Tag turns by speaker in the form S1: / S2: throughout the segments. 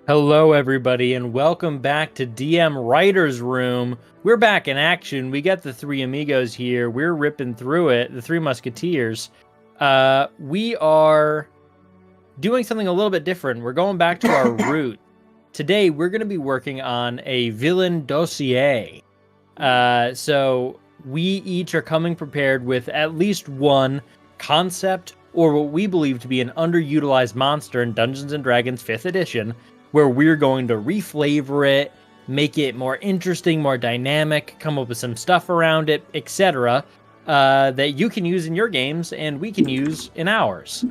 S1: Hello, everybody, and welcome back to DM Writer's Room. We're back in action. We got the three amigos here. We're ripping through it, the three musketeers. We are doing something a little bit different. We're going back to our root. Today, we're going to be working on a villain dossier. So we each are coming prepared with at least one concept or what we believe to be an underutilized monster in Dungeons & Dragons 5th edition, where we're going to reflavor it, make it more interesting, more dynamic, come up with some stuff around it, etc., that you can use in your games and we can use in ours.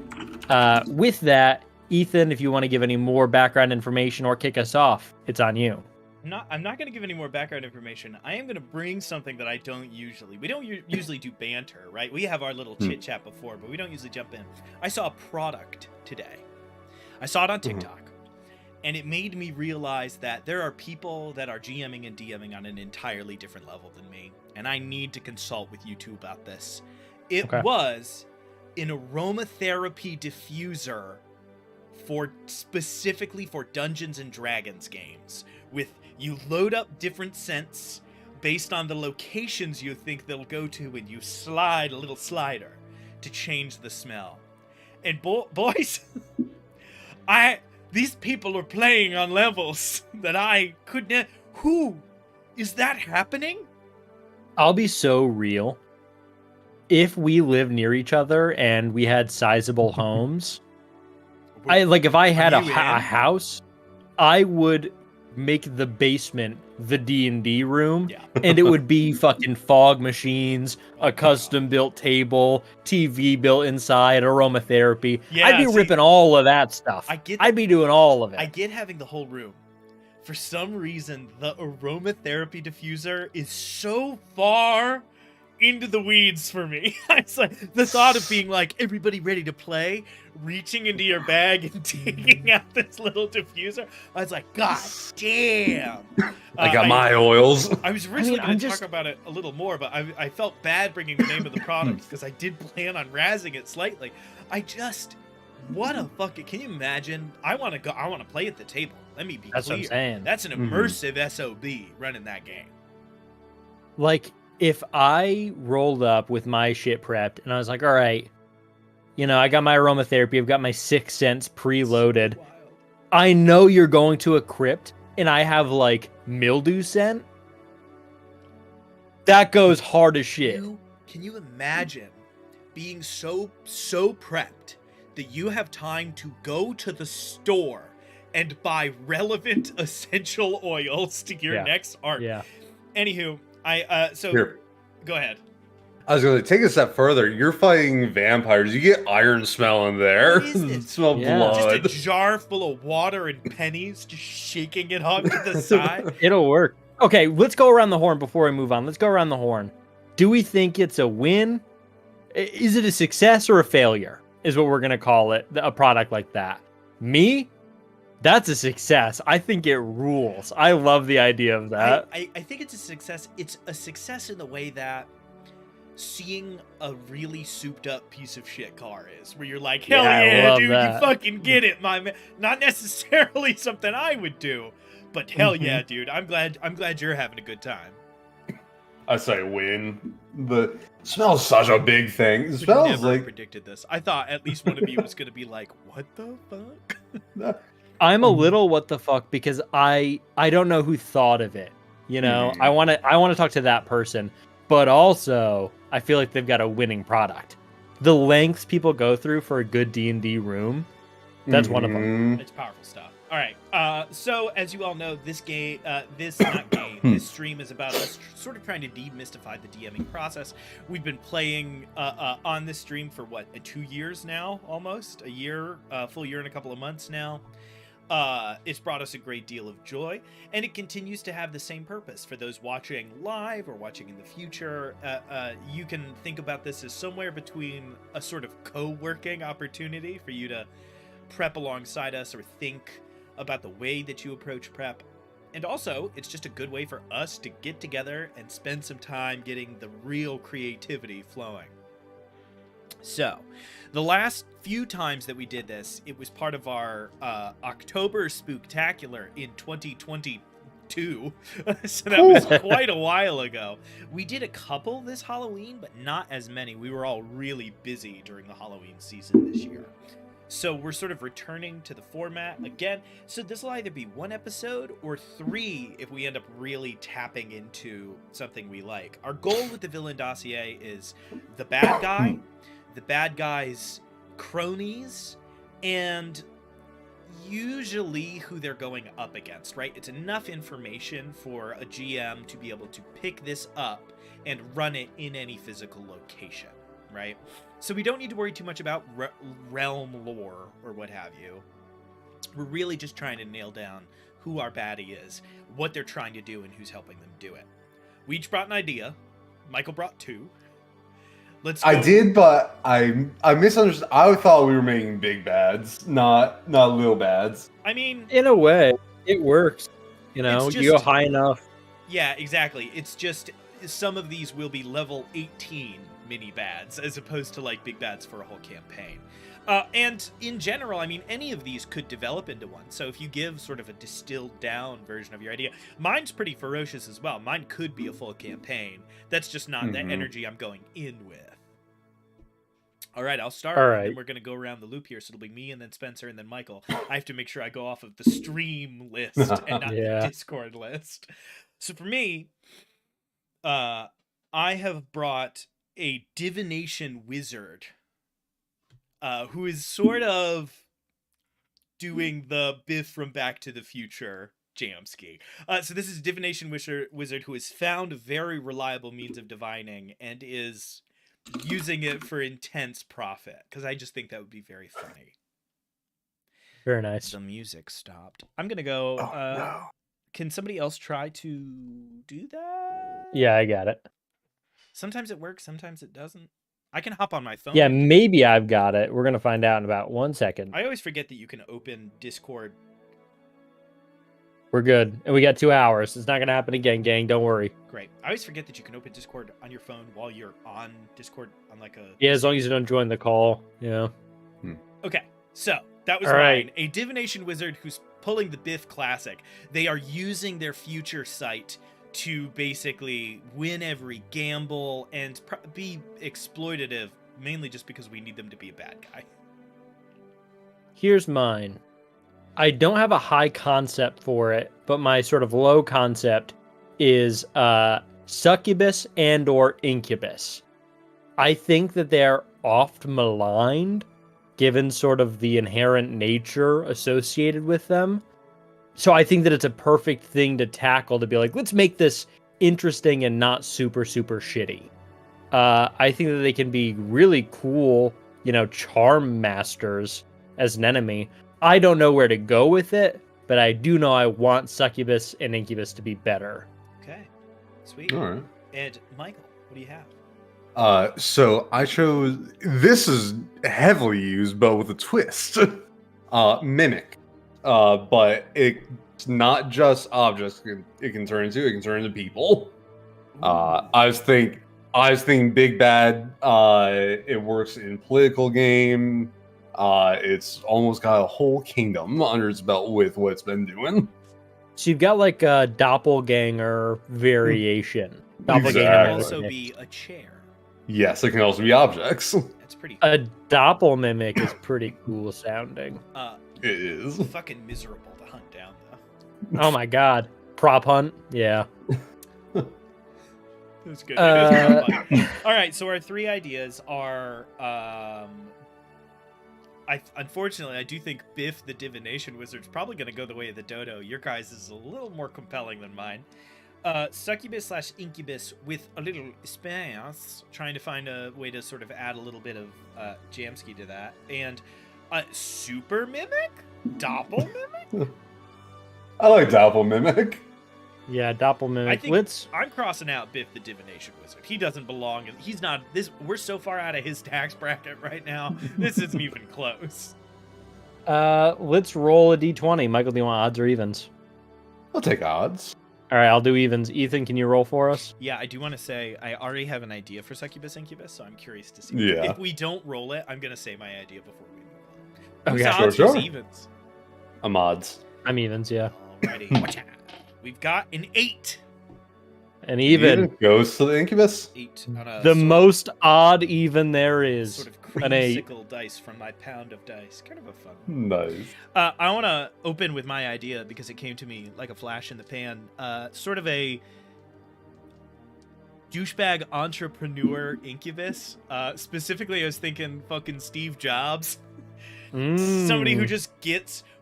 S1: With that, Ethan, if you want to give any more background information or kick us off, it's on you.
S2: I'm not going to give any more background information. I am going to bring something that I don't usually. We don't usually do banter, right? We have our little chit chat before, but we don't usually jump in. I saw a product today. I saw it on TikTok. And it made me realize that there are people that are GMing and DMing on an entirely different level than me. And I need to consult with you two about this. It was an aromatherapy diffuser specifically for Dungeons and Dragons games. You load up different scents based on the locations you think they'll go to, and you slide a little slider to change the smell. And boys, these people are playing on levels that I couldn't. Who is that happening?
S1: I'll be so real. If we live near each other and we had sizable homes, if I had a house, I would make the basement the D&D room, and it would be fucking fog machines, a custom-built table, TV built inside, aromatherapy. I'd be ripping all of that stuff. I'd be doing all of it.
S2: I get having the whole room. For some reason, the aromatherapy diffuser is so far into the weeds for me. It's like the thought of being like, everybody ready to play, reaching into your bag and taking out this little diffuser. I was like, God damn.
S3: I got my oils.
S2: I was originally going to talk about it a little more, but I felt bad bringing the name of the product because I did plan on razzing it slightly. What a fucking, can you imagine? I want to play at the table. Let me be clear.
S1: That's what I'm saying.
S2: That's an immersive SOB running that game.
S1: Like, if I rolled up with my shit prepped and I was like, all right, I got my aromatherapy, I've got my 6 cents preloaded. I know you're going to a crypt and I have like mildew scent. That goes hard as shit.
S2: Can you imagine being so prepped that you have time to go to the store and buy relevant essential oils to your next art?
S1: Yeah.
S2: Anywho, go ahead.
S3: I was going to take a step further. You're fighting vampires. You get iron smell in there.
S2: What is this?
S3: Smell blood.
S2: Just a jar full of water and pennies, just shaking it off to the side.
S1: It'll work. Okay, let's go around the horn before we move on. Let's go around the horn. Do we think it's a win? Is it a success or a failure? Is what we're going to call it, a product like that. Me? That's a success. I think it rules. I love the idea of that.
S2: I think it's a success. It's a success in the way that seeing a really souped up piece of shit car is, where you're like, hell yeah, dude, you fucking get it, my man. Not necessarily something I would do, but hell yeah, dude. I'm glad you're having a good time.
S3: I say win. The smell is such a big thing. It
S2: smells
S3: never like
S2: predicted this. I thought at least one of you was gonna be like, what the fuck?
S1: I'm a little what the fuck because I don't know who thought of it. I want to talk to that person, but also I feel like they've got a winning product. The lengths people go through for a good D&D room, that's one of them.
S2: It's powerful stuff. All right. So as you all know, this stream is about us sort of trying to demystify the DMing process. We've been playing on this stream for 2 years now, almost a year, full year and a couple of months now. It's brought us a great deal of joy, and it continues to have the same purpose. For those watching live or watching in the future, you can think about this as somewhere between a sort of co-working opportunity for you to prep alongside us or think about the way that you approach prep. And also, it's just a good way for us to get together and spend some time getting the real creativity flowing. So, the last few times that we did this, it was part of our October Spooktacular in 2022. So that was quite a while ago. We did a couple this Halloween, but not as many. We were all really busy during the Halloween season this year. So we're sort of returning to the format again. So this will either be 1 episode or 3 if we end up really tapping into something we like. Our goal with the villain dossier is the bad guy, the bad guy's cronies, and usually who they're going up against, right? It's enough information for a GM to be able to pick this up and run it in any physical location, right? So we don't need to worry too much about realm lore or what have you. We're really just trying to nail down who our baddie is, what they're trying to do, and who's helping them do it. We each brought an idea. Michael brought 2. Let's go.
S3: I did, but I misunderstood. I thought we were making big bads, not little bads.
S2: I mean,
S1: In a way, it works. You know,
S2: It's
S1: you go
S2: just-
S1: high enough.
S2: yeah, exactly. It's just some of these will be level 18 mini bads as opposed to like big bads for a whole campaign. And in general, I mean, any of these could develop into one. So if you give sort of a distilled down version of your idea, mine's pretty ferocious as well. Mine could be a full campaign. That's just not the energy I'm going in with. All right, I'll start.
S1: All
S2: And
S1: right.
S2: then we're going to go around the loop here. So it'll be me and then Spencer and then Michael. I have to make sure I go off of the stream list and not
S1: Yeah.
S2: the Discord list. So for me, I have brought a divination wizard who is sort of doing the Biff from Back to the Future Jamski. So this is divination wizard who has found a very reliable means of divining and is using it for intense profit, because I just think that would be very funny.
S1: Very nice.
S2: The music stopped. I'm gonna go.
S3: No.
S2: Can somebody else try to do that?
S1: Yeah, I got it.
S2: Sometimes it works, sometimes it doesn't. I can hop on my phone.
S1: Yeah, maybe I've got it. We're going to find out in about 1 second.
S2: I always forget that you can open Discord.
S1: We're good. And we got 2 hours. It's not going to happen again, gang. Don't worry.
S2: Great. I always forget that you can open Discord on your phone while you're on Discord on like a.
S1: Yeah, as long as you don't join the call. Yeah.
S2: Okay, so that was
S1: All
S2: mine.
S1: right.
S2: A divination wizard who's pulling the Biff classic. They are using their future sight to basically win every gamble and be exploitative, mainly just because we need them to be a bad guy.
S1: Here's mine. I don't have a high concept for it, but my sort of low concept is succubus and or incubus. I think that they're oft maligned, given sort of the inherent nature associated with them. So I think that it's a perfect thing to tackle, to be like, let's make this interesting and not super, super shitty. I think that they can be really cool, charm masters as an enemy. I don't know where to go with it, but I do know I want succubus and incubus to be better.
S2: Okay, sweet.
S3: All right.
S2: And Michael, what do you have?
S3: So I chose. This is heavily used, but with a twist. Mimic. But it's not just objects. It can turn into people. I was thinking big bad. It works in political game. It's almost got a whole kingdom under its belt with what it's been doing.
S1: So you've got like a doppelganger variation.
S3: Exactly.
S2: It
S1: Doppelganger
S2: can also
S1: mimic.
S2: be a chair.
S3: Yes, it can also be objects.
S2: That's pretty.
S1: A doppel mimic is pretty cool sounding.
S3: It is.
S2: Fucking miserable to hunt down though.
S1: Oh my god. Prop hunt? Yeah.
S2: That's good. It is kinda fun. All right, so our 3 ideas are. Unfortunately, I do think Biff the Divination Wizard's probably going to go the way of the dodo. Your guys is a little more compelling than mine. Succubus / incubus with a little experience, trying to find a way to sort of add a little bit of Jamski to that. And super mimic? Doppel mimic?
S3: I like Doppel Mimic.
S1: Yeah, doppel
S2: I
S1: mimic.
S2: think I'm crossing out Biff the Divination Wizard. He doesn't belong. He's not this. We're so far out of his tax bracket right now. This isn't even close.
S1: Let's roll a d20. Michael, do you want odds or evens?
S3: I'll take odds.
S1: All right, I'll do evens. Ethan, can you roll for us?
S2: Yeah, I do want to say I already have an idea for Succubus Incubus, so I'm curious to see.
S3: Yeah.
S2: If we don't roll it, I'm gonna say my idea before we move on.
S1: Okay.
S2: Who's odds,
S3: Sure.
S2: who's evens?
S3: I'm odds.
S1: I'm evens, yeah.
S2: Alrighty. Watch out. We've got an 8.
S1: And even
S3: goes to the incubus.
S2: 8 on a
S1: the
S2: sort
S1: most odd even there is.
S2: sort of
S1: an 8.
S2: creamsicle dice from my pound of dice. Kind of a fun.
S3: Nice.
S2: I want to open with my idea because it came to me like a flash in the pan. Sort of a douchebag entrepreneur incubus. Specifically, I was thinking fucking Steve Jobs. Somebody who just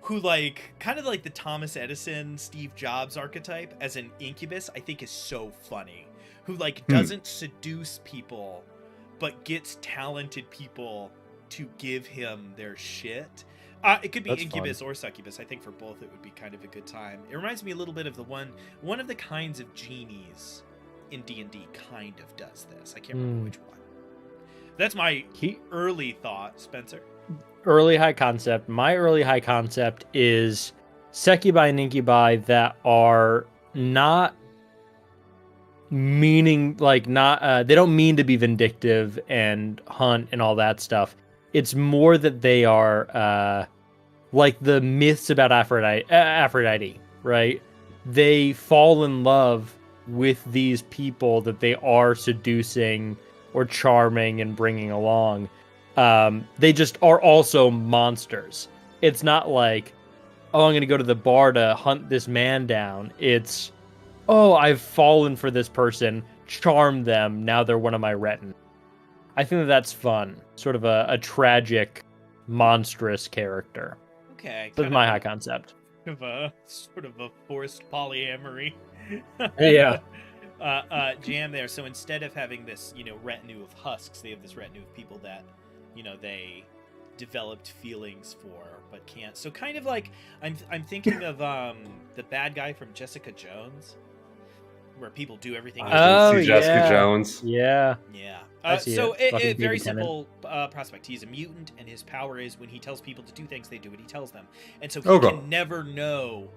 S2: who like kind of like the Thomas Edison, Steve Jobs archetype as an incubus, I think is so funny. Who like doesn't seduce people, but gets talented people to give him their shit. It could be
S1: That's
S2: incubus
S1: fun.
S2: or succubus. I think for both it would be kind of a good time. It reminds me a little bit of the one of the kinds of genies in D&D kind of does this. I can't remember which one. That's my early thought, Spencer.
S1: Early high concept. My early high concept is succubi and incubi that are not meaning like not they don't mean to be vindictive and hunt and all that stuff. It's more that they are like the myths about Aphrodite, right? They fall in love with these people that they are seducing or charming and bringing along. They just are also monsters. It's not like, oh, I'm going to go to the bar to hunt this man down. It's, oh, I've fallen for this person, charm them, now they're one of my retinue. I think that's fun. Sort of a tragic, monstrous character.
S2: Okay.
S1: That's my high concept.
S2: Of a sort of a forced polyamory.
S1: Yeah.
S2: Jam there. So instead of having this, retinue of husks, they have this retinue of people that, they developed feelings for but can't. So kind of like I'm thinking of the bad guy from Jessica Jones, where people do everything.
S1: Oh,
S3: see Jessica
S1: yeah.
S3: Jones.
S1: Yeah.
S2: Yeah.
S1: I see
S2: So
S1: it. Fucking
S2: a very
S1: David Tennant.
S2: simple prospect. He's a mutant, and his power is when he tells people to do things, they do what he tells them. And so he
S3: Okay.
S2: can never know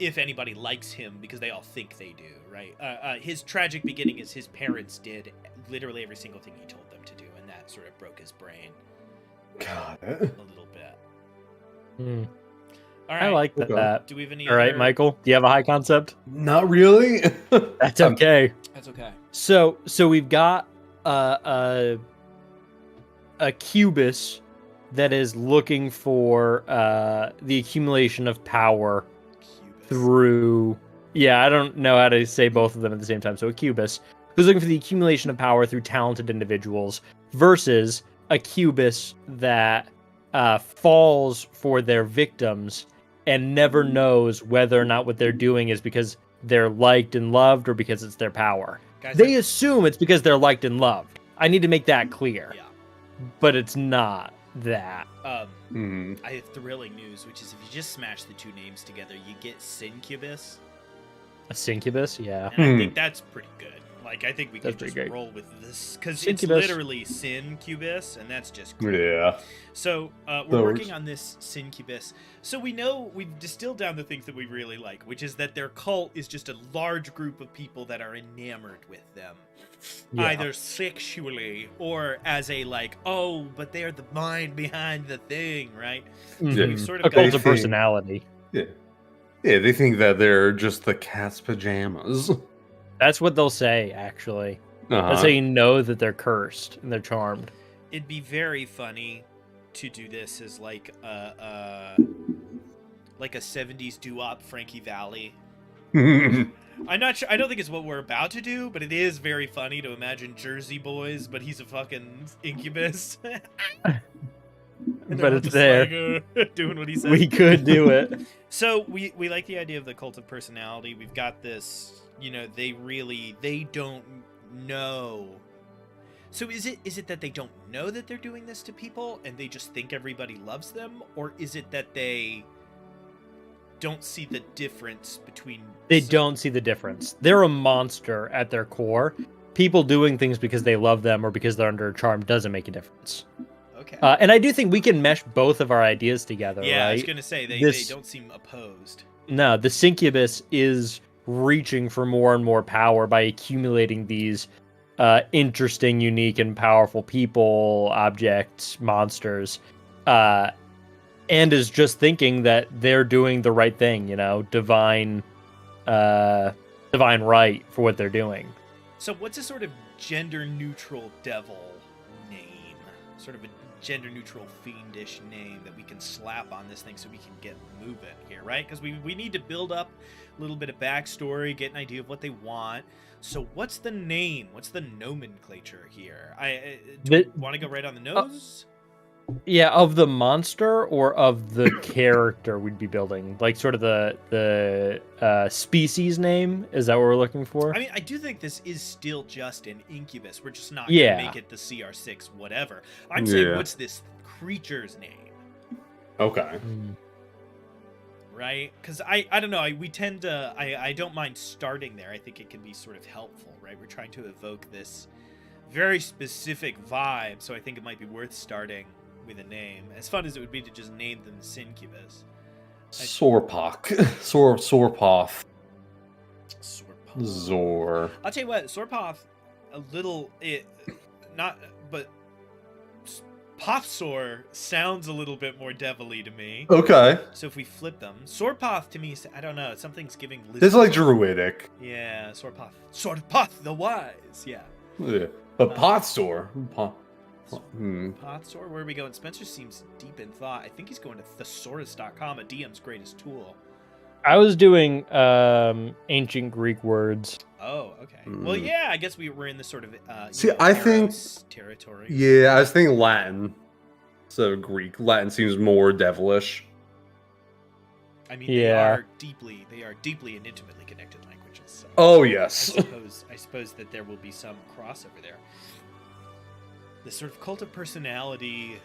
S2: if anybody likes him because they all think they do, right? His tragic beginning is his parents did literally every single thing he told them to do, and that sort of broke his brain
S3: Got
S2: a
S3: it.
S2: little bit. All right.
S1: I like
S3: Okay.
S1: that.
S2: Do we have any
S1: All right,
S2: other...
S1: Michael, do you have a high concept?
S3: Not really.
S1: That's okay.
S2: That's okay.
S1: So we've got a cubus that is looking for the accumulation of power
S2: Cubist.
S1: through. Yeah, I don't know how to say both of them at the same time. So a cubus who's looking for the accumulation of power through talented individuals versus a cubus that falls for their victims and never knows whether or not what they're doing is because they're liked and loved or because it's their power.
S2: Guys,
S1: They assume it's because they're liked and loved. I need to make that clear.
S2: Yeah.
S1: But it's not that.
S2: I
S3: Mhm.
S2: have thrilling news, which is if you just smash the two names together, you get Syncubus.
S1: A syncubus? Yeah.
S2: And I think that's pretty good. Like, I think we
S1: That's
S2: could just
S1: pretty great.
S2: roll with this because it's
S1: Syncubus.
S2: literally Syncubus, and that's just great.
S3: Yeah.
S2: So we're
S3: Those.
S2: working on this Syncubus. So we know we've distilled down the things that we really like, which is that their cult is just a large group of people that are enamored with them,
S1: Yeah.
S2: either sexually or as a like, oh, but they're the mind behind the thing, right?
S1: Mhm.
S2: we've sort of
S1: A cult
S2: got-
S1: of personality.
S3: Yeah. Yeah, they think that they're just the cat's pajamas.
S1: That's what they'll say, actually.
S3: Uh-huh.
S1: That's how you know that they're cursed and they're charmed.
S2: It'd be very funny to do this as like a 70s doo-wop Frankie Valli. I'm not sure. I don't think it's what we're about to do, but it is very funny to imagine Jersey Boys, but he's a fucking incubus. And
S1: But
S2: they're all
S1: it's
S2: just
S1: there.
S2: like, doing what he says.
S1: We could do it.
S2: So we like the idea of the cult of personality. We've got this, they don't know. So is it that they don't know that they're doing this to people and they just think everybody loves them, or is it that they don't see the difference between
S1: They don't see the difference. They're a monster at their core. People doing things because they love them or because they're under a charm doesn't make a difference.
S2: Okay.
S1: And I do think we can mesh both of our ideas together,
S2: yeah,
S1: right?
S2: I was gonna say they
S1: This-
S2: don't seem opposed.
S1: No, the Syncubus is reaching for more and more power by accumulating these interesting, unique, and powerful people, objects, monsters, and is just thinking that they're doing the right thing, divine right for what they're doing.
S2: So what's a sort of gender-neutral devil name? Sort of a gender-neutral fiendish name that we can slap on this thing so we can get moving here, right? Because we need to build up a little bit of backstory, get an idea of what they want. So what's the name? What's the nomenclature here? Do you want to go right on the nose?
S1: Yeah, of the monster or of the character we'd be building, like sort of the species name. Is that what we're looking for?
S2: I mean, I do think this is still just an incubus. We're just not gonna make it the CR6 whatever. I'm saying, what's this creature's name?
S3: Okay.
S2: Right? Because I don't know. We tend to. I don't mind starting there. I think it can be sort of helpful, right? We're trying to evoke this very specific vibe, so I think it might be worth starting with a name. As fun as it would be to just name them Syncubus.
S3: Sorpoth. Sorpoth.
S2: Sorpoth.
S3: Zor.
S2: I'll tell you what, Sorpoth, but Pothsor sounds a little bit more devilly to me.
S3: Okay.
S2: So if we flip them, Sorpoth to me, I don't know, something's giving.
S3: It's like druidic.
S2: Yeah, Sorpoth. Sorpoth the Wise. Yeah.
S3: Yeah. But Pothsor.
S2: Pothsor, where are we going? Spencer seems deep in thought. I think he's going to thesaurus.com, a DM's greatest tool.
S1: I was doing ancient Greek words.
S2: Oh, okay. Well, yeah, I guess we were in the sort of
S3: I think
S2: territory.
S3: Yeah, I was thinking Latin. So Greek. Latin seems more devilish.
S2: I mean, they are deeply and intimately connected languages. So
S3: oh yes.
S2: I suppose that there will be some crossover there. The sort of cult of personality.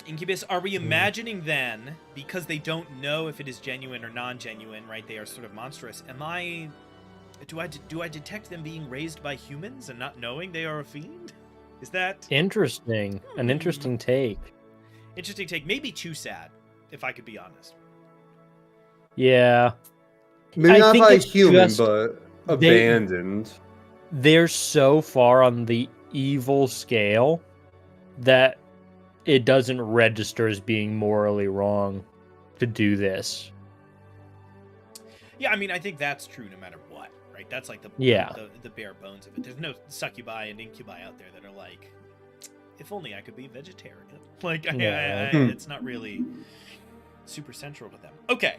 S2: Incubus, are we imagining then, because they don't know if it is genuine or non-genuine, right? They are sort of monstrous. Do I detect them being raised by humans and not knowing they are a fiend? Is that
S1: interesting? An interesting take.
S2: Interesting take. Maybe too sad, if I could be honest.
S1: Yeah.
S3: Maybe not by human, but abandoned.
S1: They're so far on the evil scale that it doesn't register as being morally wrong to do this.
S2: Yeah, I mean, I think that's true no matter what, right? That's like the bare bones of it. There's no succubi and incubi out there that are like, if only I could be vegetarian. Like, it's not really super central to them. Okay.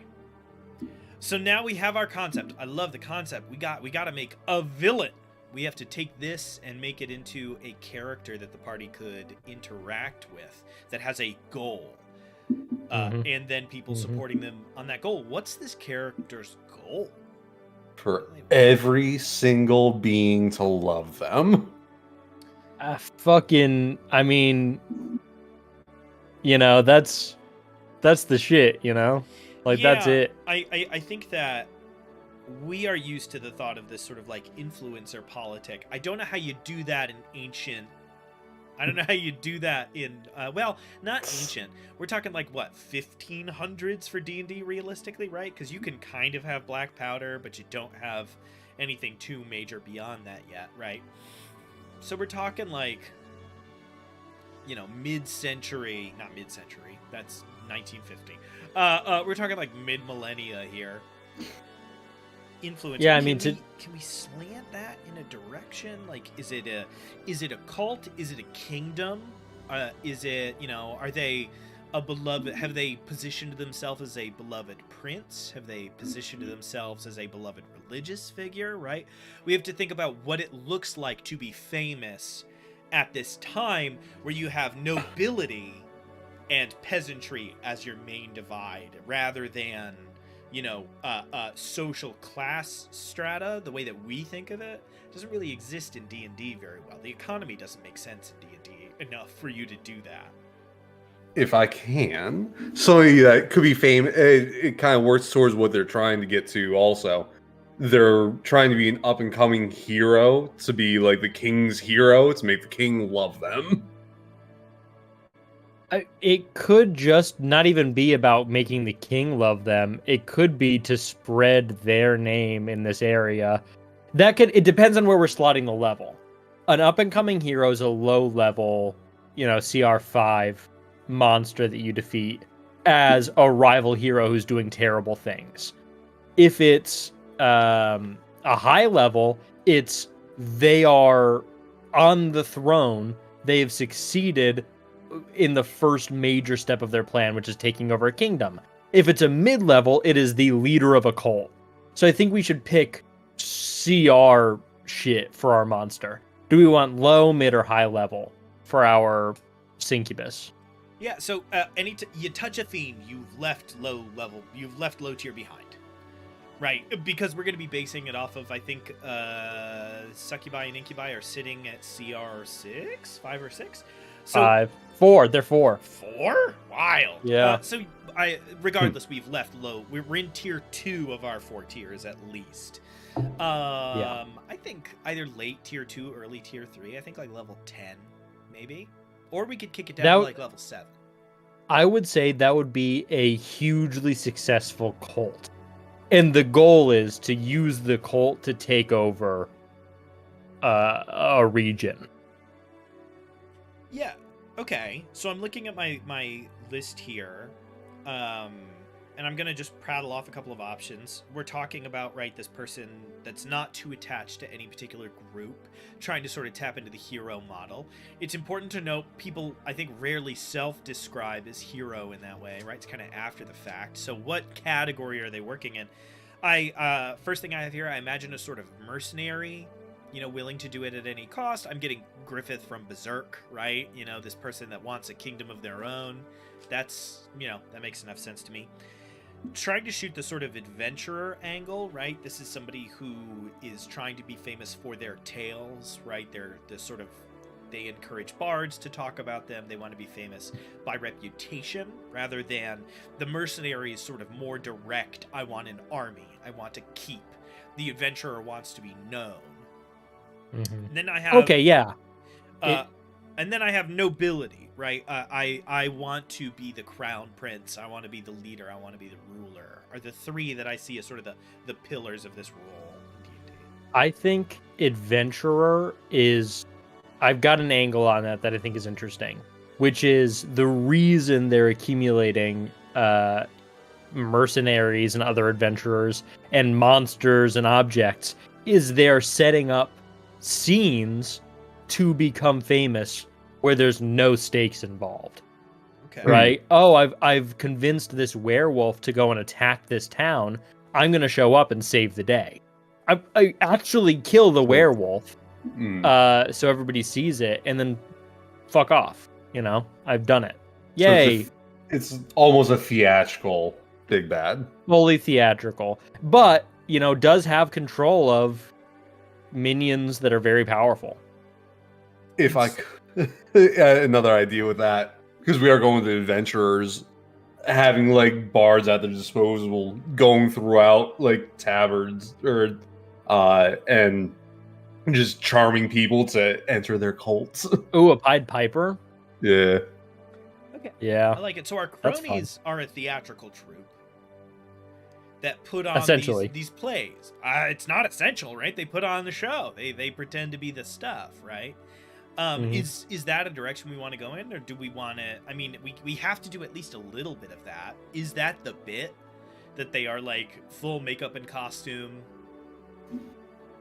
S2: So now we have our concept. I love the concept. We got to make a villain. We have to take this and make it into a character that the party could interact with, that has a goal, and then people supporting them on that goal. What's this character's goal?
S3: For every single being to love them.
S1: I mean, that's the shit, Like, that's it.
S2: I think that we are used to the thought of this sort of like influencer politic. I don't know how you do that in ancient. I don't know how you do that in well, not ancient. We're talking like what, 1500s for D&D realistically, right? Because you can kind of have black powder, but you don't have anything too major beyond that yet, right? So we're talking like, mid-century, not mid-century. That's 1950. We're talking like mid-millennia here. Influence.
S1: Yeah,
S2: can we slant that in a direction? Like, is it a cult? Is it a kingdom? Is it, are they a beloved? Have they positioned themselves as a beloved prince? Have they positioned themselves as a beloved religious figure? Right. We have to think about what it looks like to be famous at this time, where you have nobility and peasantry as your main divide, rather than social class strata, the way that we think of it, doesn't really exist in D&D very well. The economy doesn't make sense in D&D enough for you to do that.
S3: If I can. Somebody that could be famous, it kind of works towards what they're trying to get to also. They're trying to be an up-and-coming hero, to be like the king's hero, to make the king love them.
S1: It could just not even be about making the king love them. It could be to spread their name in this area. It depends on where we're slotting the level. An up-and-coming hero is a low-level, CR5 monster that you defeat as a rival hero who's doing terrible things. If it's a high level, they are on the throne. They've succeeded in the first major step of their plan, which is taking over a kingdom. If it's a mid-level, it is the leader of a cult. So I think we should pick CR shit for our monster. Do we want low, mid, or high level for our Syncubus?
S2: Yeah, so you touch a theme, you've left low tier behind. Right, because we're going to be basing it off of, I think, Succubi and Incubi are sitting at CR6? 5 or 6? So,
S1: 5. 4. They're 4.
S2: 4? Wild.
S1: Yeah.
S2: Regardless, we've left low. We're in tier 2 of our 4 tiers at least. I think either late tier 2, early tier 3. I think like level 10, maybe. Or we could kick it down to like level 7.
S1: I would say that would be a hugely successful cult. And the goal is to use the cult to take over a region.
S2: Yeah. Okay. So I'm looking at my list here, and I'm gonna just prattle off a couple of options. We're talking about this person that's not too attached to any particular group, trying to sort of tap into the hero model. It's important to note people I think rarely self-describe as hero in that way, right? It's kind of after the fact. So what category are they working in? First thing I have here, I imagine a sort of mercenary, willing to do it at any cost. I'm getting Griffith from Berserk, right? This person that wants a kingdom of their own. That's, that makes enough sense to me. Trying to shoot the sort of adventurer angle, right? This is somebody who is trying to be famous for their tales, right? They encourage bards to talk about them. They want to be famous by reputation rather than the mercenary is sort of more direct. I want an army. I want to keep. The adventurer wants to be known.
S1: Mm-hmm.
S2: And then I have and then I have nobility, right? I want to be the crown prince. I want to be the leader. I want to be the ruler. Are the 3 that I see as sort of the pillars of this role in D&D.
S1: I think adventurer is... I've got an angle on that I think is interesting, which is the reason they're accumulating mercenaries and other adventurers and monsters and objects is they're setting up scenes to become famous where there's no stakes involved.
S2: Okay.
S1: Right? Oh, I've convinced this werewolf to go and attack this town. I'm going to show up and save the day. I actually kill the werewolf. So everybody sees it and then fuck off. I've done it. Yay.
S3: So it's almost a theatrical big bad.
S1: Fully theatrical. But, does have control of minions that are very powerful.
S3: If I could, another idea with that, because we are going to adventurers, having bards at their disposal, going throughout taverns or and just charming people to enter their cults.
S1: Ooh, a Pied Piper?
S3: Yeah.
S2: Okay.
S1: Yeah.
S2: I like it. So our cronies are a theatrical troupe that put on these plays. It's not essential, right? They put on the show. They pretend to be the stuff, right? Is that a direction we want to go in, or do we want to? I mean, we have to do at least a little bit of that. Is that the bit that they are full makeup and costume?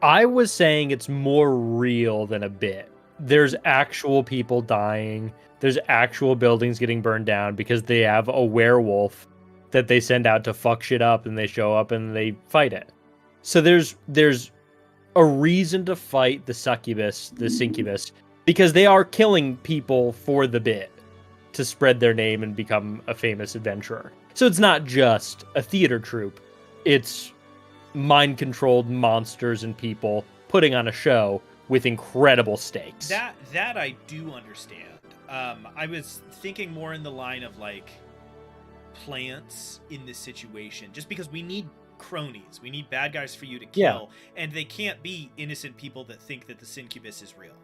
S1: I was saying it's more real than a bit. There's actual people dying. There's actual buildings getting burned down because they have a werewolf that they send out to fuck shit up, and they show up and they fight it. So there's a reason to fight the Syncubus, because they are killing people for the bit to spread their name and become a famous adventurer. So it's not just a theater troupe. It's mind-controlled monsters and people putting on a show with incredible stakes.
S2: That I do understand. I was thinking more in the line of plants in this situation, just because we need cronies. We need bad guys for you to kill, and they can't be innocent people that think that the Syncubus is real.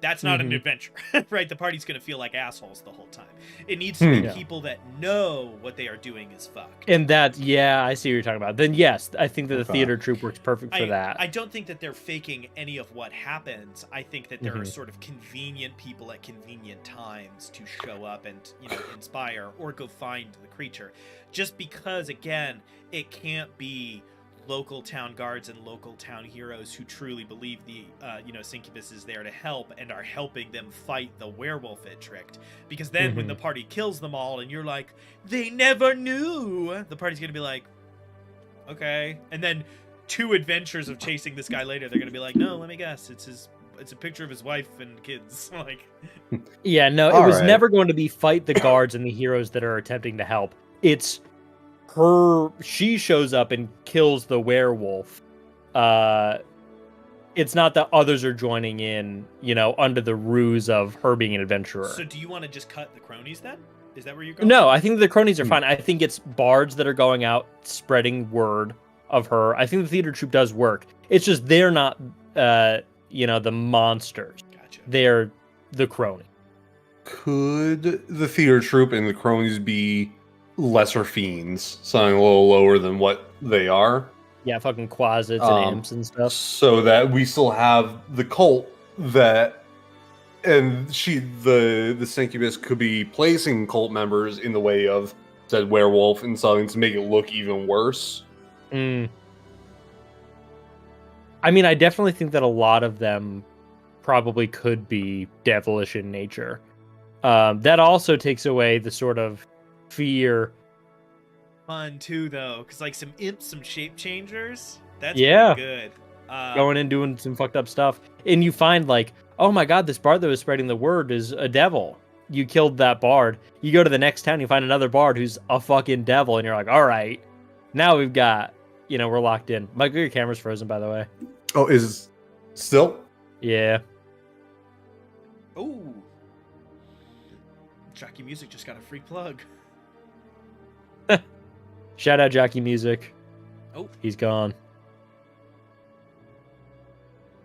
S2: That's not an
S1: Mhm.
S2: adventure, right? The party's going to feel like assholes the whole time. It needs to be
S1: Yeah.
S2: people that know what they are doing is fucked.
S1: And that, yeah, I see what you're talking about. Then yes, I think that the
S3: Okay.
S1: theater troupe works perfect for that.
S2: I don't think that they're faking any of what happens. I think that there are
S1: Mhm.
S2: sort of convenient people at convenient times to show up and, inspire or go find the creature. Just because, again, it can't be local town guards and local town heroes who truly believe the Succubus is there to help and are helping them fight the werewolf it tricked. Because then when the party kills them all and you're like, they never knew, the party's gonna be like, okay. And then 2 adventures of chasing this guy later, they're gonna be like, no, let me guess, it's a picture of his wife and kids. Like,
S1: Yeah, no, it
S3: All
S1: was
S3: right.
S1: never going to be fight the guards and the heroes that are attempting to help. It's she shows up and kills the werewolf. It's not that others are joining in, under the ruse of her being an adventurer.
S2: so do you want to just cut the cronies then? Is that where you're going?
S1: No, I think the cronies are fine. I think it's bards that are going out spreading word of her. I think the theater troupe does work. It's just they're not, the monsters.
S2: Gotcha.
S1: They're the crony.
S3: Could the theater troupe and the cronies be lesser fiends, something a little lower than what they are?
S1: Yeah, fucking quasits and imps and stuff.
S3: So that we still have the cult that, and the Succubus could be placing cult members in the way of said werewolf and something to make it look even worse.
S1: I mean, I definitely think that a lot of them probably could be devilish in nature. That also takes away the sort of fear.
S2: Fun too, though, because like some imps, some shape changers. That's
S1: Yeah.
S2: pretty good.
S1: Going in doing some fucked up stuff, and you find like, oh my god, this bard that was spreading the word is a devil. You killed that bard. You go to the next town, you find another bard who's a fucking devil, and you're like, all right, now we've got, we're locked in. Michael, your camera's frozen, by the way.
S3: Oh, is still?
S1: Yeah.
S2: Oh, Jockey Music just got a free plug.
S1: Shout out Jockey Music.
S2: Oh,
S1: He's gone.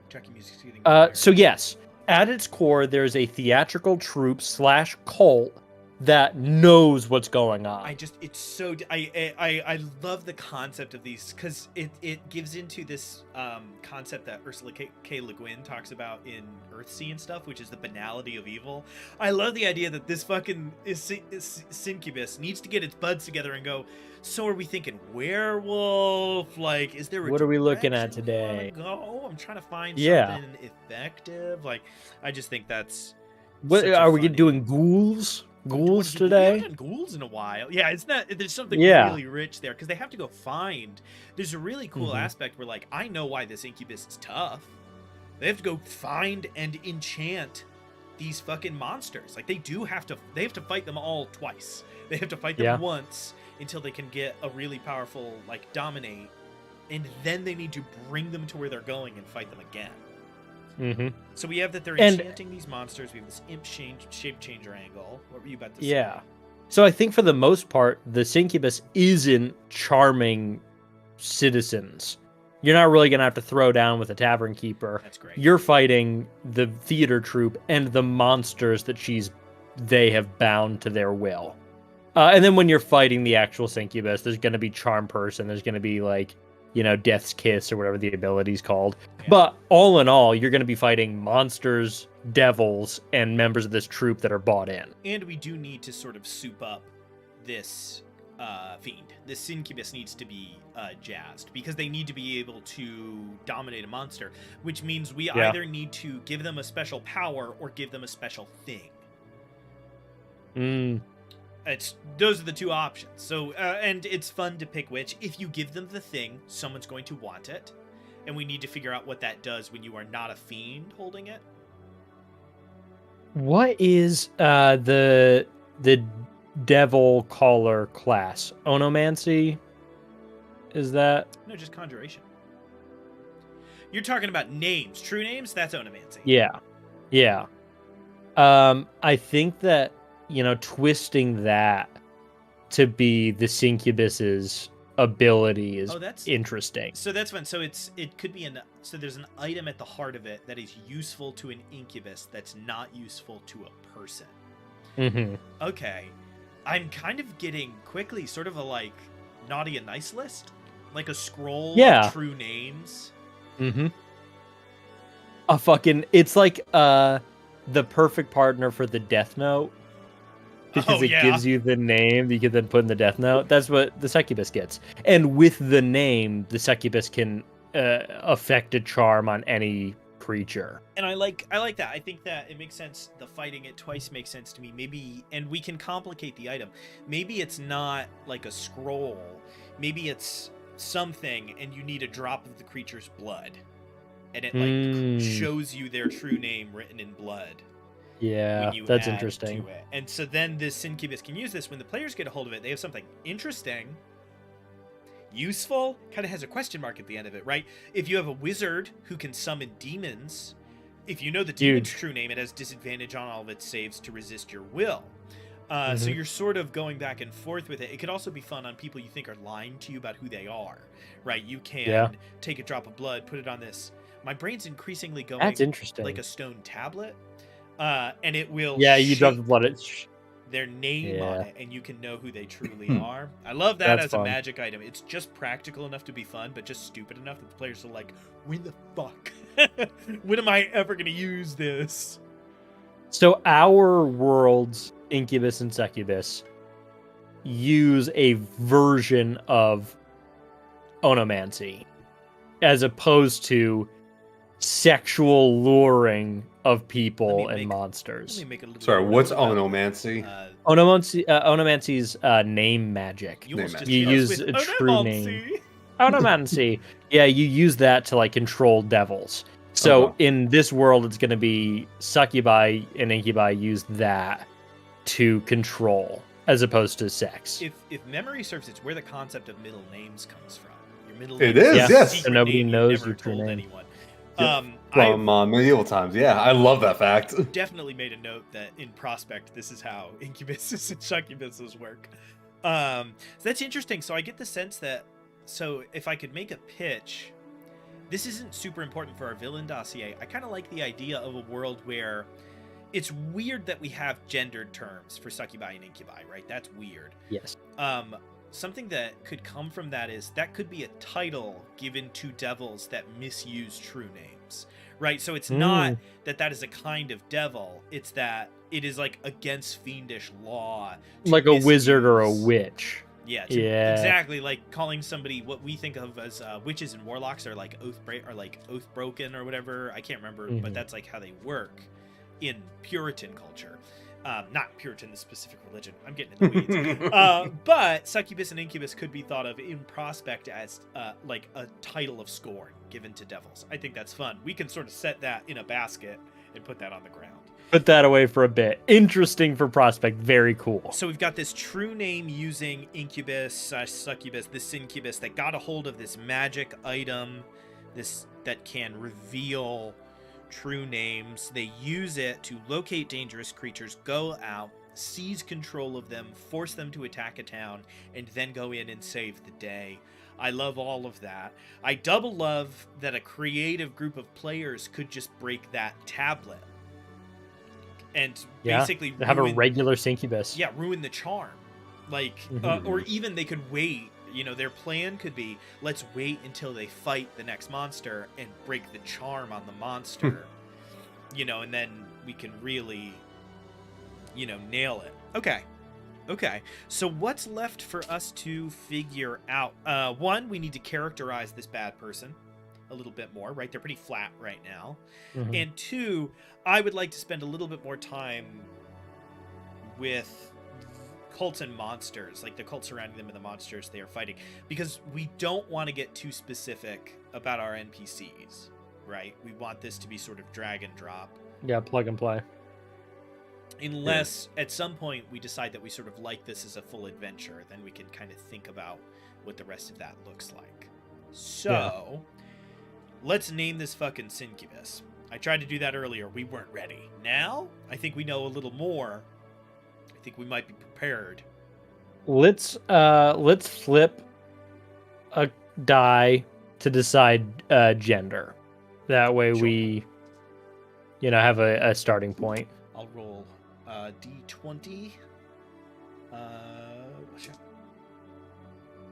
S2: Jockey Music's getting.
S1: So yes, at its core, there's a theatrical troupe / cult that knows what's going on.
S2: It's so I love the concept of these because it gives into this concept that Ursula K. Le Guin talks about in Earthsea and stuff, which is the banality of evil. I love the idea that this fucking Succubus needs to get its buds together and go, so are we thinking werewolf? Like, is there a
S1: What are we looking at
S2: direction we wanna
S1: today?
S2: go? I'm trying to find
S1: Yeah.
S2: something effective. Like, I just think that's
S1: What
S2: such a
S1: are we
S2: funny-
S1: doing? Ghouls? Ghouls
S2: We
S1: today?
S2: haven't done ghouls in a while. Yeah, it's not. There's something
S1: Yeah.
S2: really rich there because they have to go find. There's a really cool aspect where, like, I know why this Incubus is tough. They have to go find and enchant these fucking monsters. Like, they have to fight them all twice. They have to fight them once until they can get a really powerful, like, dominate, and then they need to bring them to where they're going and fight them again.
S1: Mm-hmm.
S2: So we have that they're
S1: And-
S2: enchanting these monsters. We have this imp shape changer angle. What were you about to say?
S1: Yeah. So I think for the most part, the Succubus isn't charming citizens. You're not really going to have to throw down with a tavern keeper.
S2: That's great.
S1: You're fighting the theater troupe and the monsters that they have bound to their will. And then when you're fighting the actual Succubus, there's going to be charm person. There's going to be like, Death's Kiss or whatever the ability's called.
S2: Yeah.
S1: But all in all, you're going to be fighting monsters, devils, and members of this troupe that are bought in.
S2: And we do need to sort of soup up this fiend. This Succubus needs to be jazzed because they need to be able to dominate a monster, which means we either need to give them a special power or give them a special thing. Those are the two options. So, and it's fun to pick which. If you give them the thing, someone's going to want it, and we need to figure out what that does when you are not a fiend holding it.
S1: What is the devil caller class? Onomancy? Is that?
S2: No, just conjuration. You're talking about names, true names. That's onomancy.
S1: Yeah. I think that twisting that to be the Succubus's ability is
S2: that's
S1: interesting.
S2: So that's fun. So it could be so there's an item at the heart of it that is useful to an incubus that's not useful to a person.
S1: Mm-hmm.
S2: Okay. I'm kind of getting quickly sort of a like naughty and nice list, like a scroll of true names.
S1: Mm-hmm. It's like the perfect partner for the Death Note. Because it gives you the name you can then put in the Death Note. That's what the succubus gets. And with the name, the succubus can affect a charm on any creature.
S2: And I like that. I think that it makes sense. The fighting it twice makes sense to me. Maybe, and we can complicate the item. Maybe it's not like a scroll. Maybe it's something, and you need a drop of the creature's blood, and it like shows you their true name written in blood.
S1: Yeah, that's interesting.
S2: To it. And so then this incubus can use this when the players get a hold of it. They have something interesting, useful, kind of has a question mark at the end of it, right? If you have a wizard who can summon demons, if you know the demon's true name, it has disadvantage on all of its saves to resist your will. So you're sort of going back and forth with it. It could also be fun on people you think are lying to you about who they are, right? You can take a drop of blood, put it on this. My brain's increasingly going
S1: That's interesting.
S2: like a stone tablet. And it will
S1: you drop the blood,
S2: their name on it, and you can know who they truly are. I love that as a magic item. It's just practical enough to be fun, but just stupid enough that the players are like, when the fuck? When am I ever going to use this?
S1: So our world's incubus and succubus use a version of onomancy as opposed to sexual luring of people and monsters.
S3: Sorry, what's onomancy?
S1: Onomancy's name magic.
S2: You
S1: use a true name. Onomancy. Yeah, you use that to like control devils. So in this world, it's going to be succubi and incubi use that to control as opposed to sex.
S2: If memory serves, it's where the concept of middle names comes from. Your middle
S3: name
S2: is
S3: yes.
S1: So nobody knows your true name.
S2: Anyone.
S3: From medieval times, I love that fact.
S2: Definitely made a note that in Prospect, this is how incubuses and succubuses work. So that's interesting. So I get the sense that, so if I could make a pitch, this isn't super important for our villain dossier. I kind of like the idea of a world where it's weird that we have gendered terms for succubi and incubi, right? That's weird.
S1: Yes.
S2: Something that could come from that is that could be a title given to devils that misuse true names, right? So it's not that is a kind of devil. It's that it is like against fiendish law.
S1: Like a wizard or a witch.
S2: Yeah, exactly. Like calling somebody what we think of as witches and warlocks are like oath broken or whatever. I can't remember, but that's like how they work in Puritan culture. Not Puritan, the specific religion. I'm getting in the weeds. But succubus and incubus could be thought of in Prospect as like a title of scorn given to devils. I think that's fun. We can sort of set that in a basket and put that on the ground.
S1: Put that away for a bit. Interesting for Prospect. Very cool.
S2: So we've got this true name using incubus/succubus, this incubus that got a hold of this magic item, this that can reveal true names. They use it to locate dangerous creatures, go out, seize control of them, force them to attack a town, and then go in and save the day. I love all of that. I double love that a creative group of players could just break that tablet and basically
S1: have a regular succubus.
S2: Yeah, ruin the charm. Like, or even they could wait. You know, their plan could be, let's wait until they fight the next monster and break the charm on the monster. You know, and then we can really, nail it. Okay. So what's left for us to figure out? One, we need to characterize this bad person a little bit more, right? They're pretty flat right now. And two, I would like to spend a little bit more time with cults and monsters, like the cult surrounding them and the monsters they are fighting, because we don't want to get too specific about our NPCs, right? We want this to be sort of drag and drop.
S1: Yeah, plug and play.
S2: Unless at some point we decide that we sort of like this as a full adventure, then we can kind of think about what the rest of that looks like. So, let's name this fucking Syncubus. I tried to do that earlier. We weren't ready. Now, I think we know a little more. I think we might be prepared.
S1: Let's flip a die to decide gender. That way we, have a starting point.
S2: I'll roll D20.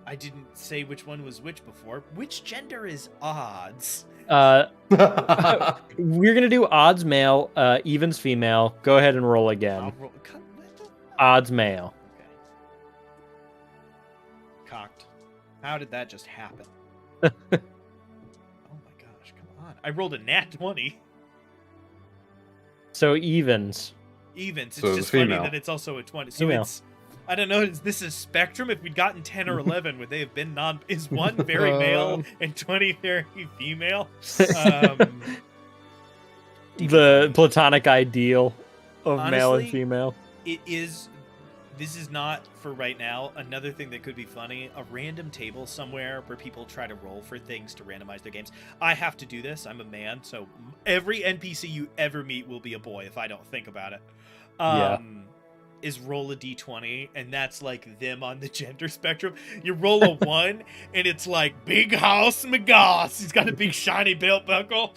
S2: I didn't say which one was which before. Which gender is odds?
S1: We're gonna do odds male, evens female. Go ahead and roll again.
S2: I'll roll. What the?
S1: Odds male.
S2: Okay. Cocked. How did that just happen? Oh my gosh, come on. I rolled a nat 20.
S1: So evens.
S2: Evens. It's
S3: So
S2: just funny
S3: female.
S2: that it's also a 20. So
S1: Female.
S2: it's, I don't know, this is spectrum. If we'd gotten 10 or 11, would they have been is one very male and 20 very female?
S1: The platonic ideal of male and
S2: Honestly,
S1: female.
S2: This is not for right now. Another thing that could be funny, a random table somewhere where people try to roll for things to randomize their games. I have to do this. I'm a man, so every NPC you ever meet will be a boy if I don't think about it. Is roll a d20, and that's like them on the gender spectrum. You roll a 1, and it's like Big House McGoss. He's got a big shiny belt buckle.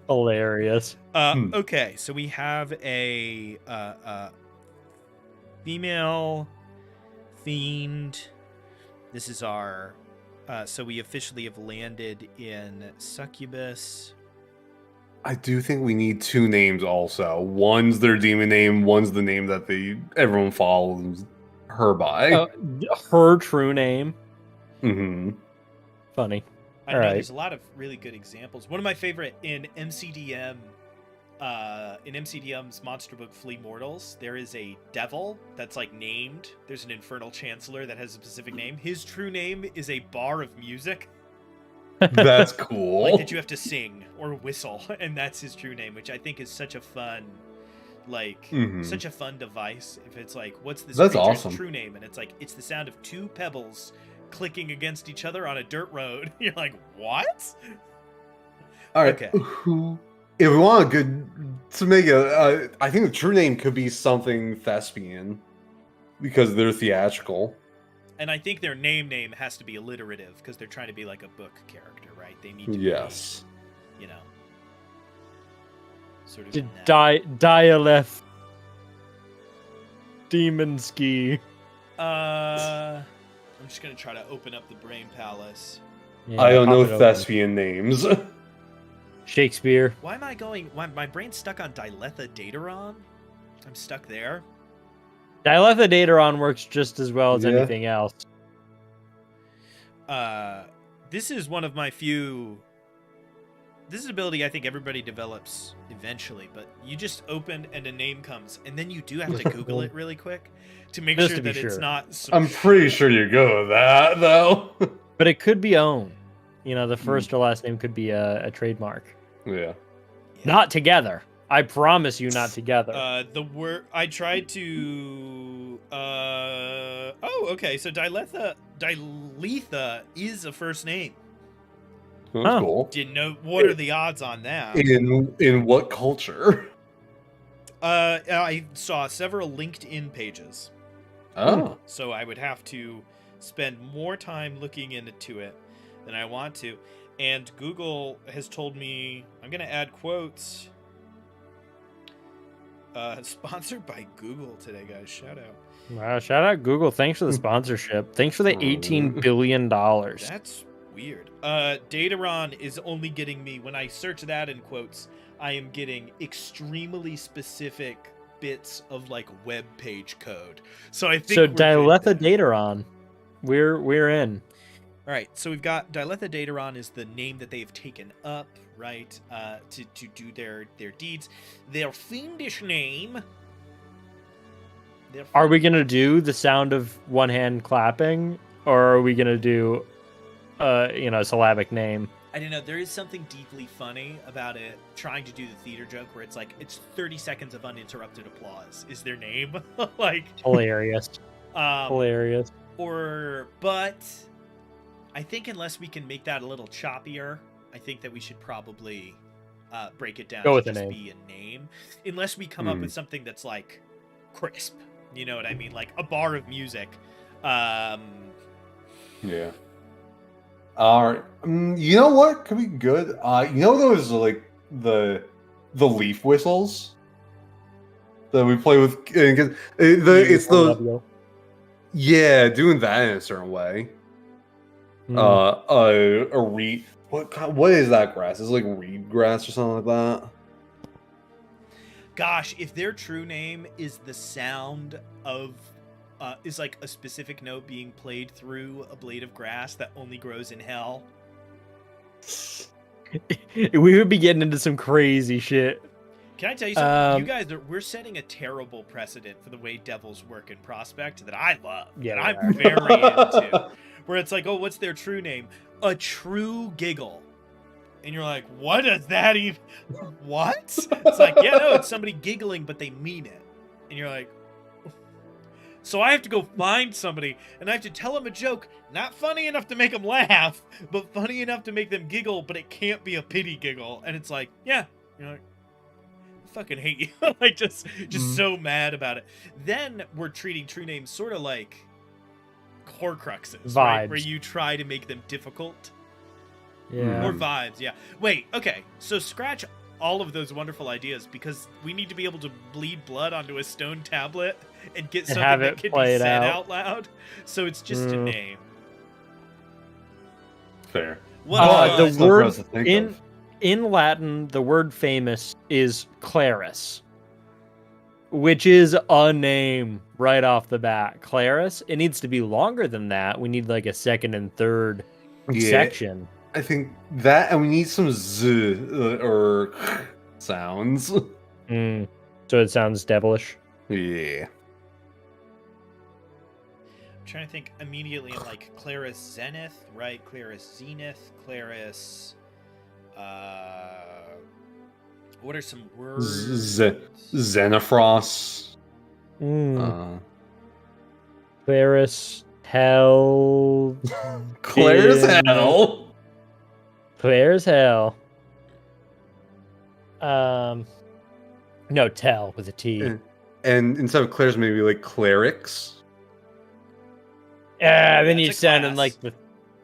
S1: Hilarious.
S2: Okay, so we have a female fiend. This is our so we officially have landed in Succubus.
S3: I do think we need 2 names also. One's their demon name, one's the name that everyone follows her by.
S1: Her true name.
S3: Mm-hmm.
S1: Funny.
S2: I know
S1: All right.
S2: there's a lot of really good examples. One of my favorite in MCDM, in MCDM's monster book Flea Mortals, there is a devil that's like named. There's an infernal chancellor that has a specific name. His true name is a bar of music.
S3: That's cool.
S2: Like that you have to sing or whistle, and that's his true name, which I think is such a fun, such a fun device. If it's like, what's this
S3: That's
S2: creature's
S3: awesome.
S2: true name? And it's like, it's the sound of 2 pebbles clicking against each other on a dirt road. You're like, what?
S3: All right.
S2: Okay.
S3: If we want to make I think the true name could be something thespian because they're theatrical.
S2: And I think their name has to be alliterative because they're trying to be like a book character, right? They need to
S3: Yes.
S2: be, sort of in that.
S1: Dialeth Demonsky.
S2: I'm just gonna try to open up the Brain Palace.
S1: Yeah,
S3: I don't
S1: pop
S3: know
S1: it open.
S3: thespian names.
S1: Shakespeare.
S2: Why am I going? Why my brain's stuck on Diletha Dataron? I'm stuck there.
S1: Diletha Dataron works just as well as
S3: Yeah.
S1: anything else.
S2: This is one of my few. This is an ability I think everybody develops eventually, but you just open and a name comes, and then you do have to Google it really quick to make
S1: Just
S2: sure
S1: to be
S2: that it's
S1: sure.
S2: not. Some
S3: I'm pretty sure you go with that though.
S1: But it could be owned. The first or last name could be a trademark.
S3: Yeah.
S1: Not together. I promise you, not together.
S2: The word I tried to. Oh, okay. So Diletha is a first name.
S3: That's
S1: Huh.
S3: cool.
S2: Didn't know. What are the odds on that?
S3: In what culture?
S2: I saw several LinkedIn pages,
S3: Oh.
S2: so I would have to spend more time looking into it than I want to. And Google has told me I'm gonna add quotes. Sponsored by Google today, guys. Shout out.
S1: Wow, shout out Google. Thanks for the sponsorship. Thanks for the $18 billion.
S2: That's weird. Dataron is only getting me, when I search that in quotes, I am getting extremely specific bits of like web page code. So I think
S1: So
S2: we're good
S1: Diletha
S2: there.
S1: Dataron. We're in.
S2: All right, so we've got Diletha Dataron is the name that they've taken up, right, to do their deeds. Their fiendish name.
S1: Are we gonna do the sound of one hand clapping, or are we gonna do, a syllabic name?
S2: I don't know. There is something deeply funny about it. Trying to do the theater joke where it's like it's 30 seconds of uninterrupted applause is their name, like
S1: Hilarious. Hilarious.
S2: But I think unless we can make that a little choppier, I think that we should probably break it down
S1: Go
S2: to
S1: with the
S2: just
S1: name.
S2: be a name, unless we come up with something that's like crisp. You know what I mean? Like a bar of music.
S3: Yeah. All right. You know what could be good? You know those like the leaf whistles that we play with. It's the yeah, doing that in a certain way. A reed. What is that grass? It's like reed grass or something like that.
S2: Gosh, if their true name is the sound of is like a specific note being played through a blade of grass that only grows in hell.
S1: We would be getting into some crazy shit.
S2: Can I tell you something? You guys, we're setting a terrible precedent for the way devils work in Prospect that I love.
S1: Yeah,
S2: that I'm very into. Where it's like, oh, what's their true name? A true giggle. And you're like, what does that even... What? It's like, yeah, no, it's somebody giggling, but they mean it. And you're like... So I have to go find somebody, and I have to tell them a joke, not funny enough to make them laugh, but funny enough to make them giggle, but it can't be a pity giggle. And it's like, yeah. You're like, I fucking hate you. Like, just so mad about it. Then we're treating true names sort of like Horcruxes, right? Where you try to make them difficult.
S1: Yeah.
S2: More vibes, yeah. Wait, okay. So scratch all of those wonderful ideas because we need to be able to bleed blood onto a stone tablet and get something that can be said out loud. So it's just a name.
S3: Fair.
S1: The word in Latin, the word famous is Claris, which is a name right off the bat. Claris. It needs to be longer than that. We need like a second and third section.
S3: I think that, and we need some z or sounds.
S1: So it sounds devilish.
S3: Yeah.
S2: I'm trying to think immediately in like Claris Zenith, right? Claris Zenith, Claris. What are some words?
S3: Xenofrost.
S1: Claris Hell.
S3: Claire's Hell.
S1: Claire's Hell. No, tell with a T.
S3: And instead of Claire's, maybe like clerics.
S1: Yeah, then you sounded like the.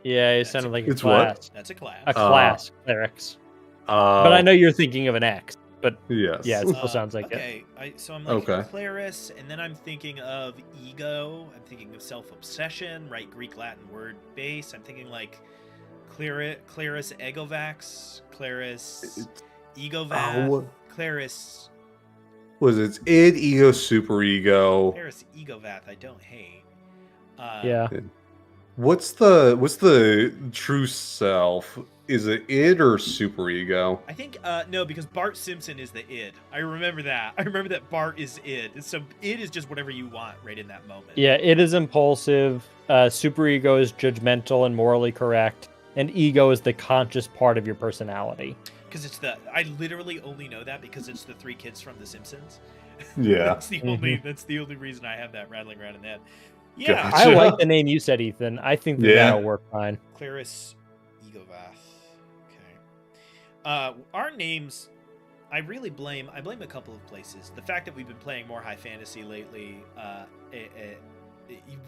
S1: Yeah, you sounded like a class.
S3: What?
S2: That's a class.
S1: A class, clerics. But I know you're thinking of an X. But
S3: yes.
S1: Yeah, it still sounds like
S2: it. So I'm like Claris, and then I'm thinking of ego. I'm thinking of self-obsession, right? Greek Latin word base. I'm thinking like Claris Egovax, Claris Egovath, Claris.
S3: Was it id, ego, superego?
S2: Claris Egovath, I don't hate.
S1: Yeah.
S3: What's the true self? Is it id or superego?
S2: I think no, because Bart Simpson is the id. I remember that. I remember that Bart is id. So id is just whatever you want right in that moment.
S1: Yeah, it is impulsive. Superego is judgmental and morally correct, and ego is the conscious part of your personality.
S2: Because I literally only know that because it's the three kids from The Simpsons.
S3: Yeah.
S2: That's the only reason I have that rattling around in the head. Yeah.
S1: Gotcha. I like the name you said, Ethan. I think that'll work fine.
S2: Claris Egovath. Okay. Our names, I blame a couple of places. The fact that we've been playing more high fantasy lately,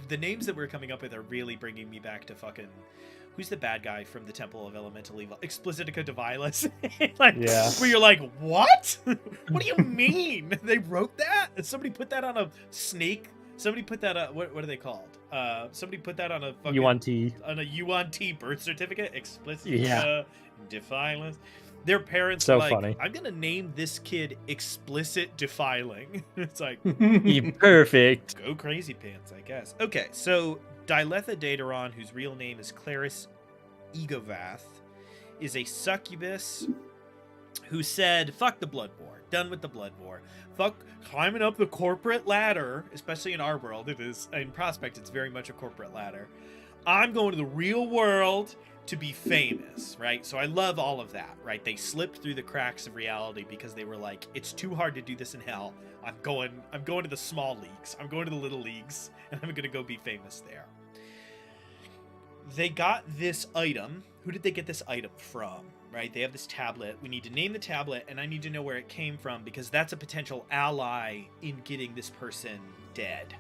S2: the names that we're coming up with are really bringing me back to fucking... Who's the bad guy from the Temple of Elemental Evil? Explicitica Divilis. Where you're like, what? What do you mean? They wrote that? And somebody put that on a snake? Somebody put that on... What are they called? Somebody put that on a fucking...
S1: UNT.
S2: On a UNT birth certificate? Explicitica Divilis. Their parents
S1: so
S2: were like,
S1: funny.
S2: I'm going to name this kid Explicit Defiling. It's like...
S1: Perfect.
S2: Go crazy pants, I guess. Okay, so... Diletha Dateron, whose real name is Claris Egovath, is a succubus who said, fuck the blood war. Done with the blood war. Fuck climbing up the corporate ladder, especially in our world. It is, in Prospect, it's very much a corporate ladder. I'm going to the real world to be famous, right? So I love all of that, right? They slipped through the cracks of reality because they were like, it's too hard to do this in hell. I'm going to the small leagues. I'm going to the little leagues, and I'm going to go be famous there. They got this item. Who did they get this item from? Right? They have this tablet. We need to name the tablet, and I need to know where it came from because that's a potential ally in getting this person dead.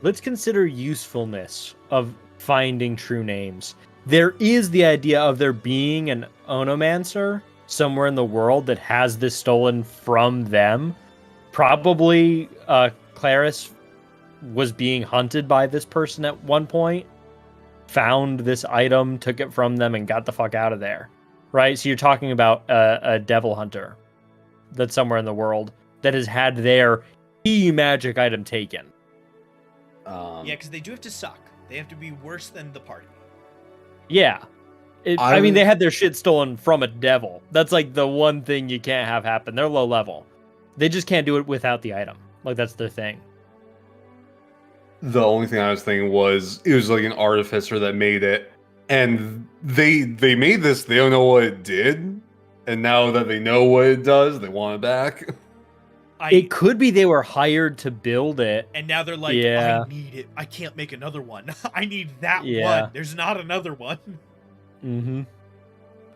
S1: Let's consider usefulness of finding true names. there is the idea of there being an onomancer somewhere in the world that has this stolen from them. Probably Claris was being hunted by this person at one point, found this item, took it from them, and got the fuck out of there. Right? So you're talking about a devil hunter that's somewhere in the world that has had their key magic item taken.
S2: Yeah, because they do have to suck. They have to be worse than the party.
S1: Yeah. I mean, they had their shit stolen from a devil. That's like the one thing you can't have happen. They're low level. They just can't do it without the item. Like, that's their thing.
S3: The only thing I was thinking was it was like an artificer that made it, and they made this. They don't know what it did, and now that they know what it does, they want it back.
S1: It could be they were hired to build it,
S2: and now they're like,
S1: yeah.
S2: I need it. I can't make another one. I need that
S1: Yeah.
S2: one. There's not another one.
S1: Mm-hmm.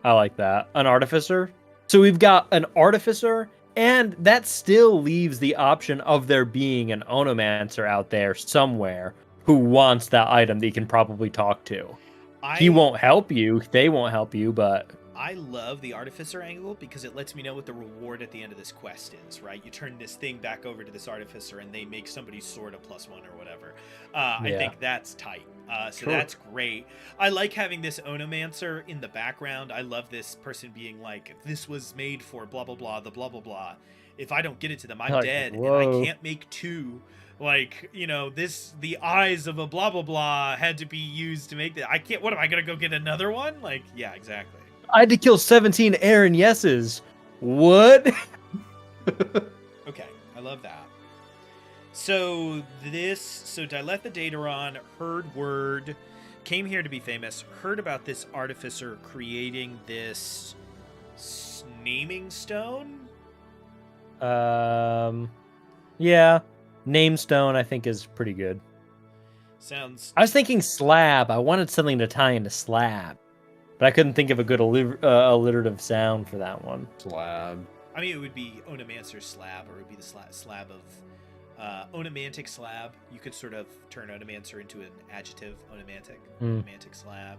S1: I like that. An artificer. So we've got an artificer, and that still leaves the option of there being an onomancer out there somewhere who wants that item that you can probably talk to. He won't help you. They won't help you, but
S2: I love the artificer angle because it lets me know what the reward at the end of this quest is, right? You turn this thing back over to this artificer and they make somebody's sword a +1 or whatever. I think that's tight. So that's great. I like having this onomancer in the background. I love this person being like, this was made for blah, blah, blah, the blah, blah, blah. If I don't get it to them, I'm dead and I can't make two. Like, you know, the eyes of a blah, blah, blah had to be used to make that. I can't, what am I going to go get another one? Like, yeah, exactly.
S1: I had to kill 17 Aaron Yeses. What?
S2: Okay, I love that. So Dileth the Dataron heard word, came here to be famous, heard about this artificer creating this naming stone.
S1: Yeah, name stone I think is pretty good.
S2: Sounds.
S1: I was thinking slab. I wanted something to tie into slab. But I couldn't think of a good alliterative sound for that one.
S3: Slab.
S2: I mean, it would be onomancer slab, or it would be the slab of onomantic slab. You could sort of turn onomancer into an adjective, onomantic, onomantic slab.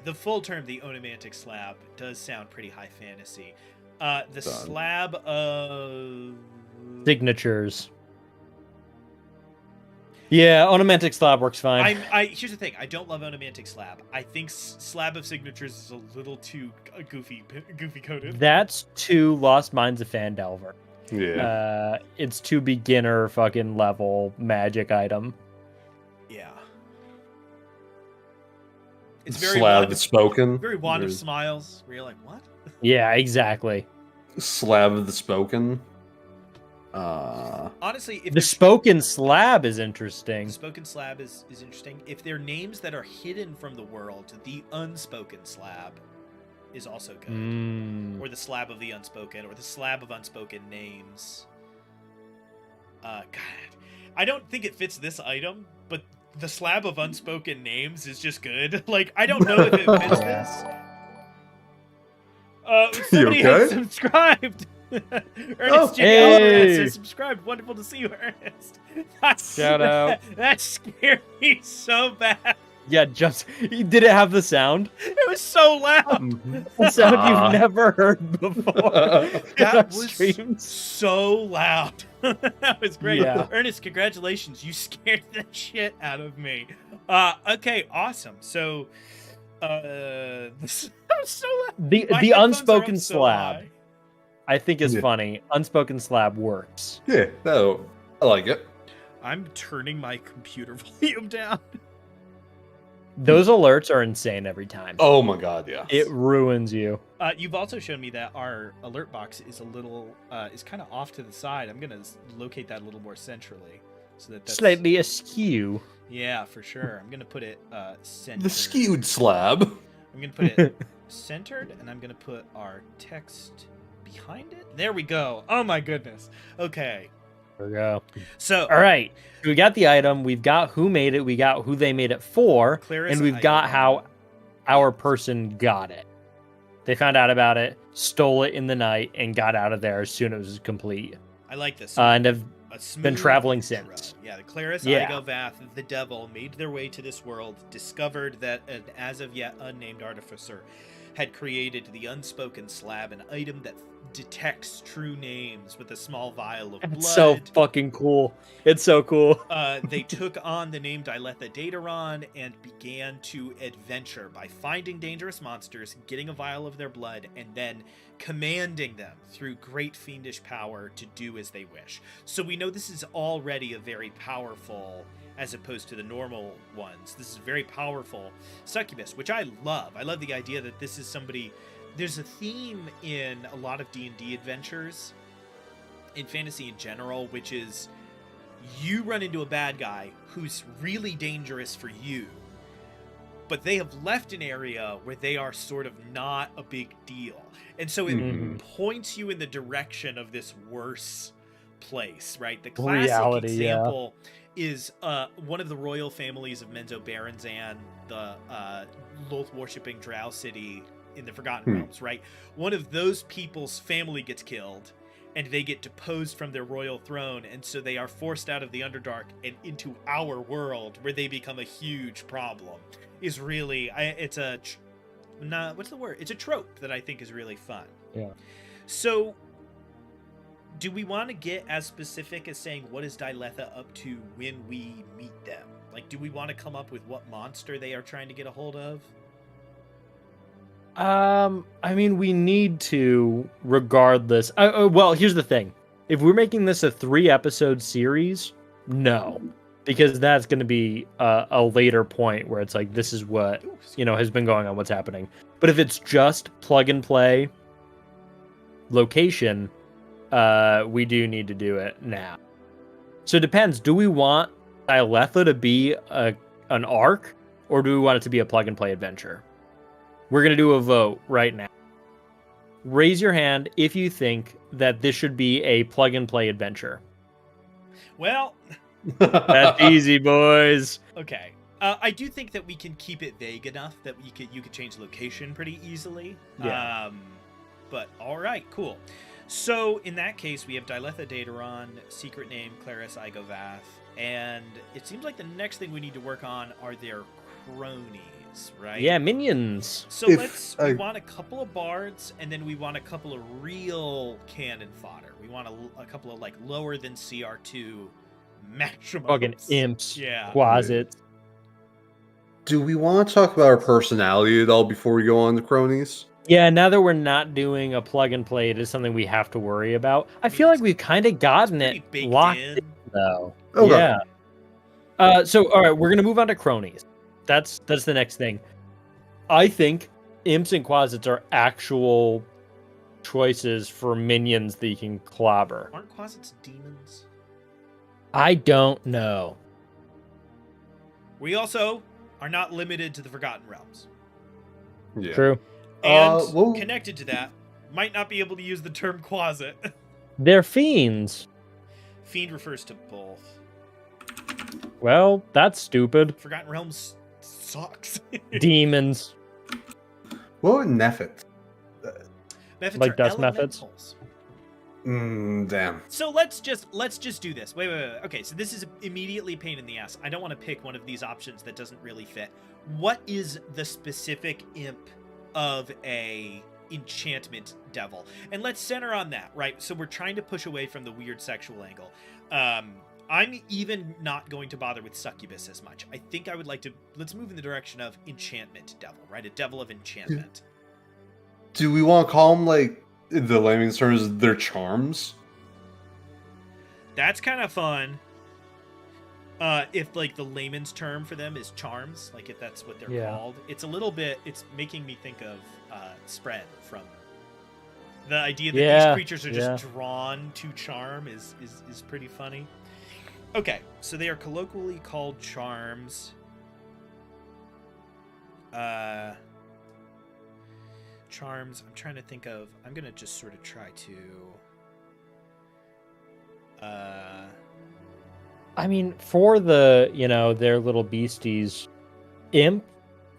S2: The full term, the onomantic slab, does sound pretty high fantasy. The slab of
S1: signatures. Yeah, onomantic slab works fine.
S2: Here's the thing. I don't love onomantic slab. I think slab of signatures is a little too goofy coded.
S1: That's too Lost Minds of Phandelver.
S3: Yeah.
S1: It's too beginner fucking level magic item.
S2: Yeah. It's very
S3: slab of spoken.
S2: Very Wand of Smiles. Where you're like, what?
S1: Yeah, exactly.
S3: Slab of the spoken.
S2: Honestly, if
S1: the spoken slab is interesting.
S2: The spoken slab is interesting. If they're names that are hidden from the world, the unspoken slab is also good. Or the slab of the unspoken, or the slab of unspoken names. God, I don't think it fits this item, but the slab of unspoken names is just good. Like, I don't know if it fits this. Somebody has subscribed. Ernest has subscribed. Wonderful to see you, Ernest.
S1: Shout out.
S2: That scared me so bad.
S1: Yeah, did it have the sound?
S2: It was so loud.
S1: The sound you've never heard before.
S2: That was so loud. That was great.
S1: Yeah.
S2: Ernest, congratulations. You scared the shit out of me. Okay, awesome. So, this was so loud.
S1: The unspoken slab. So I think is funny. Unspoken slab works.
S3: Yeah, I like it.
S2: I'm turning my computer volume down.
S1: Those alerts are insane every time.
S3: Oh my god, yeah.
S1: It ruins you.
S2: You've also shown me that our alert box is a little, is kind of off to the side. I'm going to locate that a little more centrally. So that's
S1: slightly askew.
S2: Yeah, for sure. I'm going to put it centered.
S3: The skewed slab.
S2: I'm going to put it centered, and I'm going to put our text behind it. There we go. Oh my goodness. Okay.
S1: There we go.
S2: So,
S1: all right, we got the item. We've got who made it. We got who they made it for, and we've got how our person got it. They found out about it, stole it in the night, and got out of there as soon as it was complete.
S2: I like this.
S1: And been traveling
S2: intro.
S1: since.
S2: Yeah, the Claris,
S1: Yeah.
S2: Igovath, the devil, made their way to this world, discovered that an as of yet unnamed artificer had created the unspoken slab, an item that detects true names with a small vial of blood.
S1: It's so fucking cool. It's so cool.
S2: They took on the name Diletha Dataron and began to adventure by finding dangerous monsters, getting a vial of their blood, and then commanding them through great fiendish power to do as they wish. So we know this is already a very powerful, as opposed to the normal ones. This is very powerful succubus, which I love. I love the idea that this is somebody... There's a theme in a lot of D&D adventures, in fantasy in general, which is you run into a bad guy who's really dangerous for you, but they have left an area where they are sort of not a big deal. And so it points you in the direction of this worse place, right? The classic example is one of the royal families of Menzo Baranzan, the Loth-worshipping Drow city in the Forgotten Realms, right? One of those people's family gets killed, and they get deposed from their royal throne, and so they are forced out of the Underdark and into our world, where they become a huge problem. Is really, it's a, what's the word? It's a trope that I think is really fun.
S1: Yeah.
S2: So, do we want to get as specific as saying what is Diletha up to when we meet them? Like, do we want to come up with what monster they are trying to get a hold of?
S1: I mean, we need to, regardless. Well, here's the thing. If we're making this a 3-episode series, no. Because that's going to be a later point where it's like, this is what, has been going on, what's happening. But if it's just plug and play location, we do need to do it now. So it depends. Do we want Diletha to be an arc, or do we want it to be a plug and play adventure? We're going to do a vote right now. Raise your hand if you think that this should be a plug and play adventure.
S2: Well,
S1: that's easy, boys.
S2: Okay. I do think that we can keep it vague enough that you could change location pretty easily.
S1: Yeah.
S2: But all right, cool. So in that case, we have Diletha Dataron, secret name Claris Igovath, and it seems like the next thing we need to work on are their cronies, right?
S1: Yeah, minions.
S2: So we want a couple of bards, and then we want a couple of real cannon fodder. We want a couple of like lower than CR2 maximum.
S1: Fucking imps.
S2: Yeah.
S1: Closets.
S3: Do we want to talk about our personality at all before we go on to cronies?
S1: Yeah, now that we're not doing a plug and play, it is something we have to worry about. I feel like we've kind of gotten it locked in, though.
S3: Okay.
S1: Yeah. So, all right, we're going to move on to cronies. That's the next thing. I think imps and quasits are actual choices for minions that you can clobber.
S2: Aren't quasits demons?
S1: I don't know.
S2: We also are not limited to the Forgotten Realms.
S3: Yeah.
S1: True.
S2: And connected to that, might not be able to use the term quasit.
S1: They're fiends.
S2: Fiend refers to both.
S1: Well, that's stupid.
S2: Forgotten Realms sucks.
S1: Demons.
S3: What would Nephit?
S2: Methods
S1: Like
S2: are
S1: dust methods?
S2: elementals.
S3: Damn.
S2: So let's just do this. Wait. Okay, so this is immediately a pain in the ass. I don't want to pick one of these options that doesn't really fit. What is the specific imp of a enchantment devil? And let's center on that, right? So we're trying to push away from the weird sexual angle. I'm even not going to bother with succubus as much. I think I would like to, let's move in the direction of enchantment devil, right? A devil of enchantment.
S3: Do we want to call them, like, the layman's terms, their charms?
S2: That's kind of fun. If, like, the layman's term for them is charms, like if that's what they're called. It's a little bit, it's making me think of Spread from the idea that these creatures are just drawn to charm is pretty funny. Okay, so they are colloquially called charms. Charms, I'm trying to think of, I'm going to just sort of try to...
S1: I mean, for the, their little beasties, imp,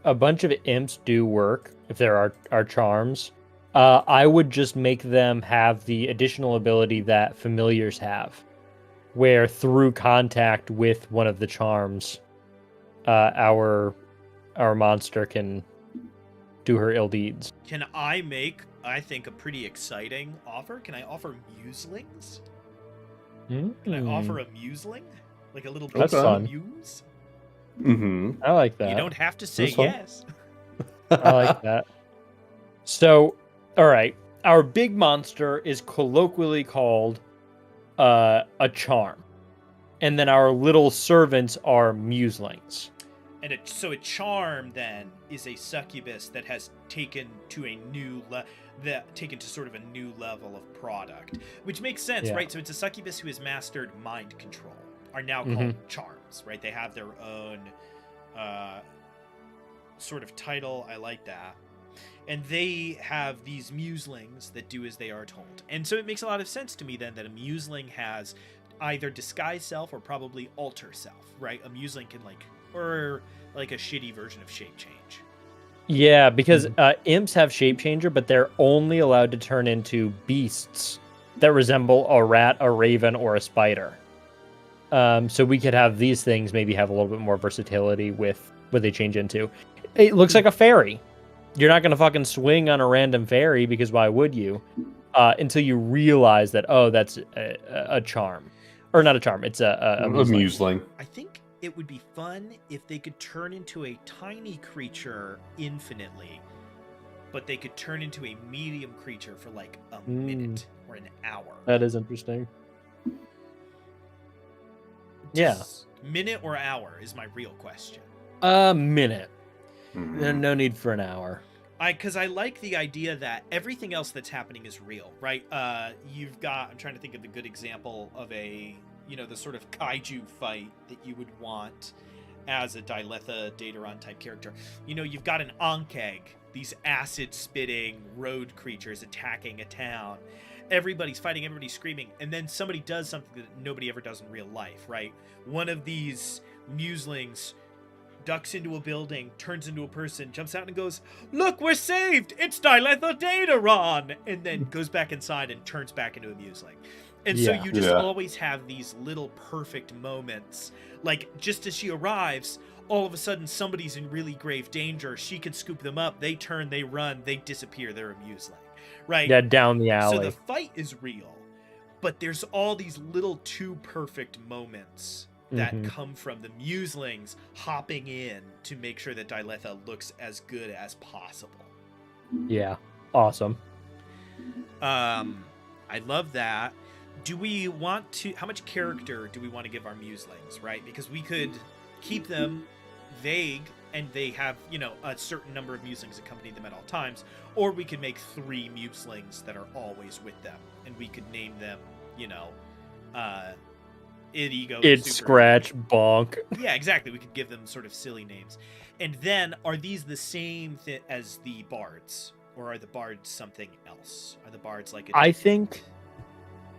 S1: a bunch of imps do work if there are charms. I would just make them have the additional ability that familiars have, where through contact with one of the charms, our monster can do her ill deeds.
S2: Can I make, I think, a pretty exciting offer? Can I offer muselings? Can I offer a museling? Like a little
S1: That's
S2: piece
S1: fun.
S2: of muse?
S3: Mm-hmm.
S1: I like that.
S2: You don't have to say
S3: That's fun.
S2: yes.
S1: I like that. So, all right. Our big monster is colloquially called a charm. And then our little servants are muselings.
S2: And so a charm then is a succubus that has taken to a new taken to sort of a new level of product, which makes sense,
S1: Yeah.
S2: right? So it's a succubus who has mastered mind control, are now called charms, right? They have their own sort of title. I like that. And they have these muselings that do as they are told. And so it makes a lot of sense to me then that a museling has either disguise self or probably alter self, right? A museling can or like a shitty version of shape change.
S1: Yeah, because imps have shape changer, but they're only allowed to turn into beasts that resemble a rat, a raven, or a spider. So we could have these things maybe have a little bit more versatility with what they change into. It looks like a fairy. You're not going to fucking swing on a random fairy, because why would you? Until you realize that, oh, that's a charm. Or not a charm, it's a museling.
S3: Museling.
S2: I think it would be fun if they could turn into a tiny creature infinitely, but they could turn into a medium creature for like a minute or an hour.
S1: That is interesting. Yeah.
S2: Minute or hour is my real question.
S1: A minute.
S3: Mm-hmm.
S1: No need for an hour.
S2: Because I like the idea that everything else that's happening is real, right? You've got, I'm trying to think of a good example of the sort of kaiju fight that you would want as a Dilitha Dataron type character. You've got an Ankeg, these acid-spitting road creatures attacking a town. Everybody's fighting, everybody's screaming, and then somebody does something that nobody ever does in real life, right? One of these muselings ducks into a building, turns into a person, jumps out and goes, "Look, we're saved! It's Dilitha Dataron!" And then goes back inside and turns back into a museling. And so you just always have these little perfect moments. Like, just as she arrives, all of a sudden somebody's in really grave danger. She can scoop them up. They turn, they run, they disappear. They're a museling, right?
S1: Yeah, down the alley.
S2: So the fight is real, but there's all these little too perfect moments that come from the muselings hopping in to make sure that Dilitha looks as good as possible.
S1: Yeah, awesome.
S2: I love that. Do we want to, how much character do we want to give our muselings, right? Because we could keep them vague and they have, a certain number of muselings accompany them at all times, or we could make 3 muselings that are always with them, and we could name them,
S1: It's Scratch, Bonk.
S2: Yeah, exactly. We could give them sort of silly names. And then, are these the same as the bards? Or are the bards something else? Are the bards like
S1: I think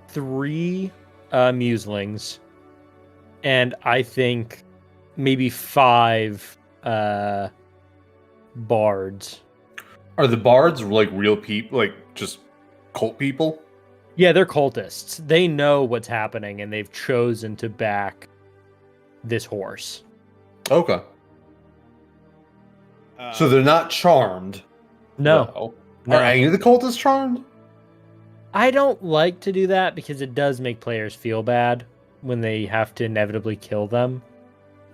S1: 3 muselings, and I think maybe 5 bards.
S3: Are the bards like real people, like just cult people?
S1: Yeah, they're cultists. They know what's happening, and they've chosen to back this horse.
S3: Okay. So they're not charmed.
S1: No.
S3: Are any of the cultists charmed?
S1: I don't like to do that because it does make players feel bad when they have to inevitably kill them.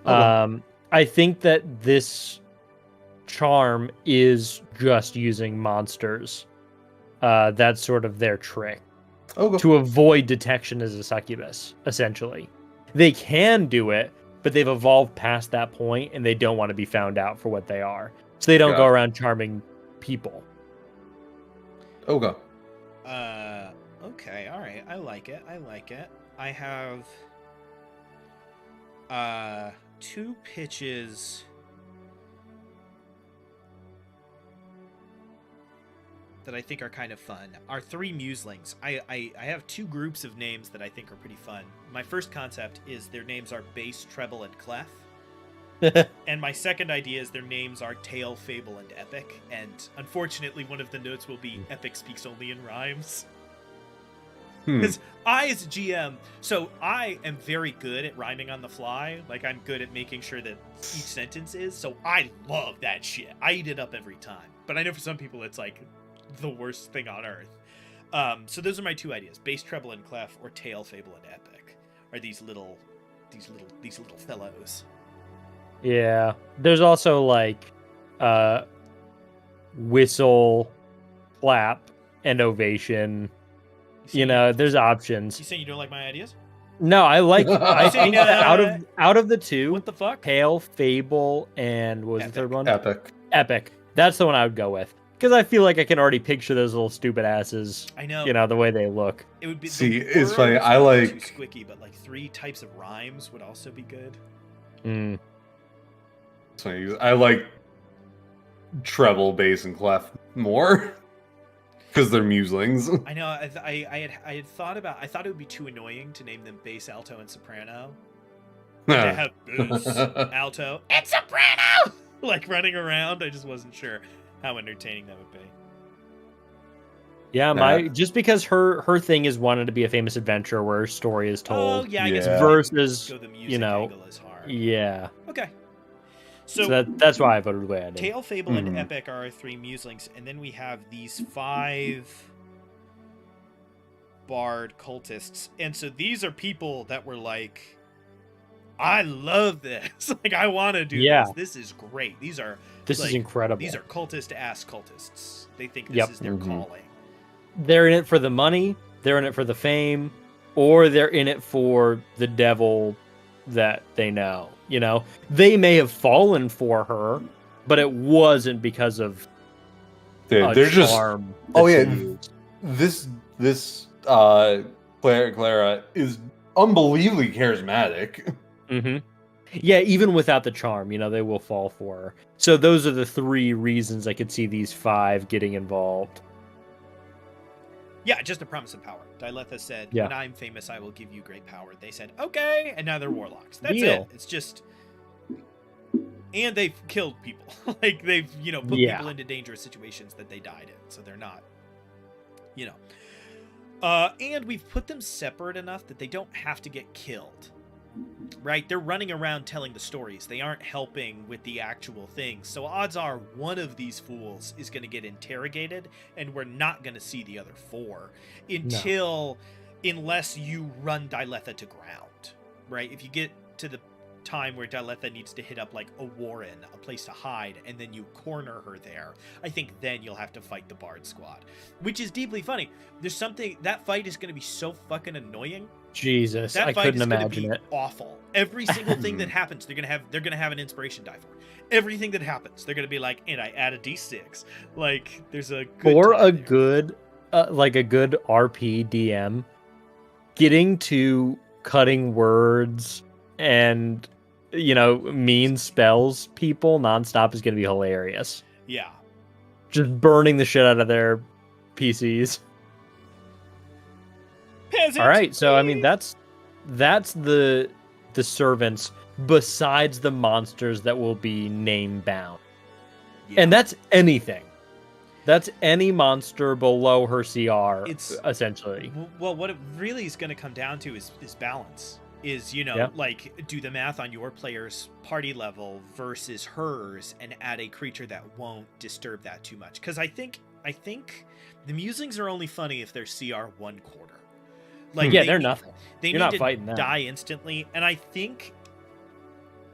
S3: Okay.
S1: I think that this charm is just using monsters. That's sort of their trick.
S3: Okay.
S1: To avoid detection as a succubus, essentially. They can do it, but they've evolved past that point, and they don't want to be found out for what they are. So they don't go around charming people.
S3: Okay.
S2: Okay, alright. I like it. I have 2 pitches that I think are kind of fun. Our 3 muselings. I have 2 groups of names that I think are pretty fun. My first concept is their names are bass, treble, and clef. And my second idea is their names are Tale, Fable, and Epic. And unfortunately, one of the notes will be Epic speaks only in rhymes. Because I, as a GM, so I am very good at rhyming on the fly. Like, I'm good at making sure that each sentence is. So I love that shit. I eat it up every time. But I know for some people, it's like the worst thing on earth. So those are my two ideas: bass, treble, and clef, or tail, fable, and epic. Are these little fellows?
S1: Yeah. There's also like whistle, clap, and ovation. You know, there's options.
S2: You saying you don't like my ideas?
S1: No, I like. I think out of the two,
S2: What the fuck?
S1: tail, fable, and what was the third one?
S3: Epic.
S1: Epic. That's the one I would go with because I feel like I can already picture those little stupid asses.
S2: I know.
S1: You know the way they look.
S2: It would be.
S3: See,
S2: the
S3: it's funny.
S2: words
S3: I
S2: would be
S3: like
S2: too squicky, but like 3 types of rhymes would also be good.
S1: Mm.
S3: It's funny. I like treble, bass, and clef more because they're muslings.
S2: I know. I had thought about. I thought it would be too annoying to name them bass, alto, and soprano. To have bass, alto, and soprano like running around. I just wasn't sure how entertaining that would be.
S1: Yeah, just because her thing is wanting to be a famous adventurer where her story is told.
S2: Oh yeah, I guess
S3: Yeah.
S2: versus
S1: Versus,
S2: go the music
S1: you know,
S2: angle is hard.
S1: yeah.
S2: Okay.
S1: So that's why I voted the way I did.
S2: Tail, Fable, and Epic are our 3 muslings, and then we have these 5 bard cultists. And so these are people that were like, I love this. Like, I want to do this. This is great. These are
S1: This is incredible.
S2: These are cultist-ass cultists. They think this is their calling.
S1: They're in it for the money, they're in it for the fame, or they're in it for the devil that they know. You know, they may have fallen for her, but it wasn't because of
S3: Dude, they're just.
S1: charm.
S3: Oh
S1: that
S3: yeah,
S1: she used.
S3: this Clara is unbelievably charismatic.
S1: Mm-hmm. Yeah, even without the charm, you know, they will fall for her. So those are the 3 reasons I could see these 5 getting involved.
S2: Yeah, just a promise of power. Dyletha said,
S1: Yeah.
S2: when I'm famous, I will give you great power. They said, okay, and now they're warlocks. That's
S1: Deal.
S2: it. It's just... And they've killed people. Like, they've, you know, put
S1: Yeah.
S2: people into dangerous situations that they died in. So they're not, you know. And we've put them separate enough that they don't have to get killed. Right? They're running around telling the stories. They aren't helping with the actual things. So odds are one of these fools is going to get interrogated, and we're not going to see the other 4 unless you run Dyletha to ground. Right? If you get to the time where Dyletha needs to hit up like a warren, a place to hide, and then you corner her there, I think then you'll have to fight the Bard squad, which is deeply funny. There's something, that fight is going to be so fucking annoying.
S1: Jesus,
S2: That
S1: I
S2: fight
S1: couldn't
S2: is going to
S1: imagine
S2: be
S1: it.
S2: awful. Every single thing that happens, they're gonna have an inspiration die for. Everything that happens, they're gonna be like, and I add a d6. Like, there's a good
S1: For
S2: time
S1: a
S2: there.
S1: good, like a good RP DM, getting to cutting words and, you know, mean spells people nonstop is going to be hilarious.
S2: Yeah.
S1: Just burning the shit out of their PCs.
S2: Peasant,
S1: All right, so I mean
S2: please.
S1: that's the servants besides the monsters that will be name bound.
S2: Yeah.
S1: And that's anything. That's any monster below her CR,
S2: It's-
S1: essentially.
S2: Well, what it really is going to come down to is balance. Is, you know,
S1: Yeah.
S2: like, do the math on your player's party level versus hers and add a creature that won't disturb that too much. Because I think the muslings are only funny if they're CR 1/4. Like,
S1: Yeah,
S2: they
S1: they're
S2: need-
S1: nothing.
S2: They
S1: You're
S2: need
S1: not
S2: to
S1: fighting them.
S2: die instantly, and I think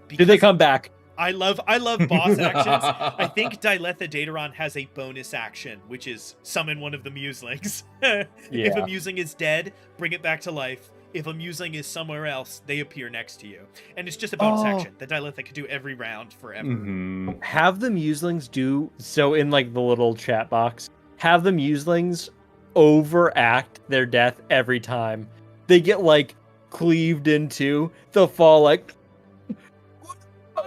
S1: Did they
S2: because
S1: come back?
S2: I love boss actions. I think Dyletha Dataron has a bonus action, which is summon one of the muslings. If
S1: Yeah.
S2: a musling is dead, bring it back to life. If a musling is somewhere else, they appear next to you. And it's just a bonus action that Dyletha can do every round forever.
S3: Mhm.
S1: Have the muslings do so in like the little chat box. Have the muslings overact their death every time. They get like cleaved into. They'll fall like,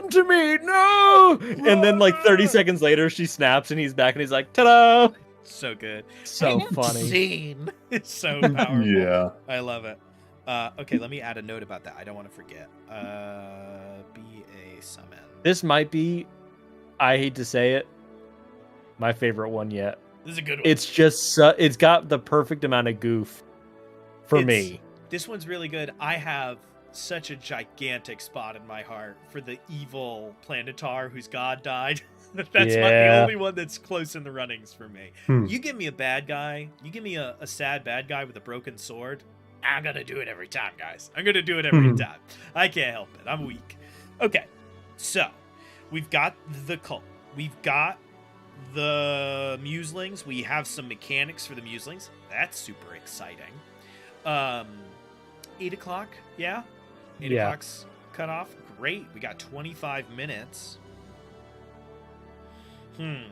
S1: to me, no! And then like 30 seconds later, she snaps and he's back and he's like, ta-da!
S2: So good.
S1: So funny.
S2: Insane. It's so powerful.
S3: Yeah.
S2: I love it. Okay, let me add a note about that. I don't want to forget. Be a summon.
S1: This might be, I hate to say it, my favorite one yet.
S2: This is a good one.
S1: It's just, it's got the perfect amount of goof. for me.
S2: This one's really good. I have such a gigantic spot in my heart for the evil Planetar whose god died. That's the only one that's close in the runnings for me. You give me a bad guy, you give me a sad bad guy with a broken sword, I'm gonna do it every time, guys. I'm gonna do it every time. I can't help it. I'm weak. Okay, so we've got the cult. We've got the muselings. We have some mechanics for the muselings. That's super exciting. 8 o'clock, yeah? 8 o'clock's cut off. Great. We got 25 minutes. I'm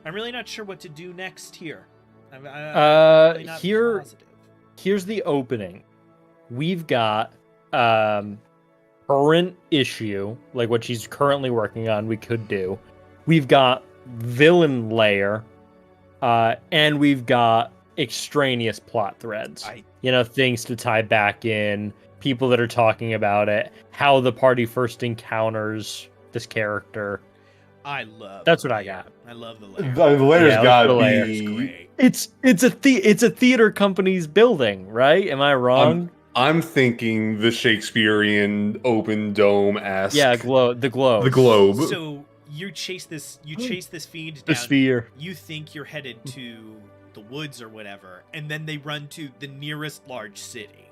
S2: really not sure what to do next here. I'm really not positive.
S1: Here's the opening. We've got current issue, like what she's currently working on, we could do. We've got villain layer, and we've got extraneous plot threads. Things to tie back in, people that are talking about it, how the party first encounters this character. That's what I got.
S2: I love the layer.
S3: The layer's gotta be
S2: great.
S1: It's a theater company's building, right? Am I wrong?
S3: I'm thinking the Shakespearean open dome-esque.
S1: Yeah, the globe.
S3: The globe.
S2: So you chase this fiend down.
S1: The sphere.
S2: You think you're headed to the woods or whatever, and then they run to the nearest large city.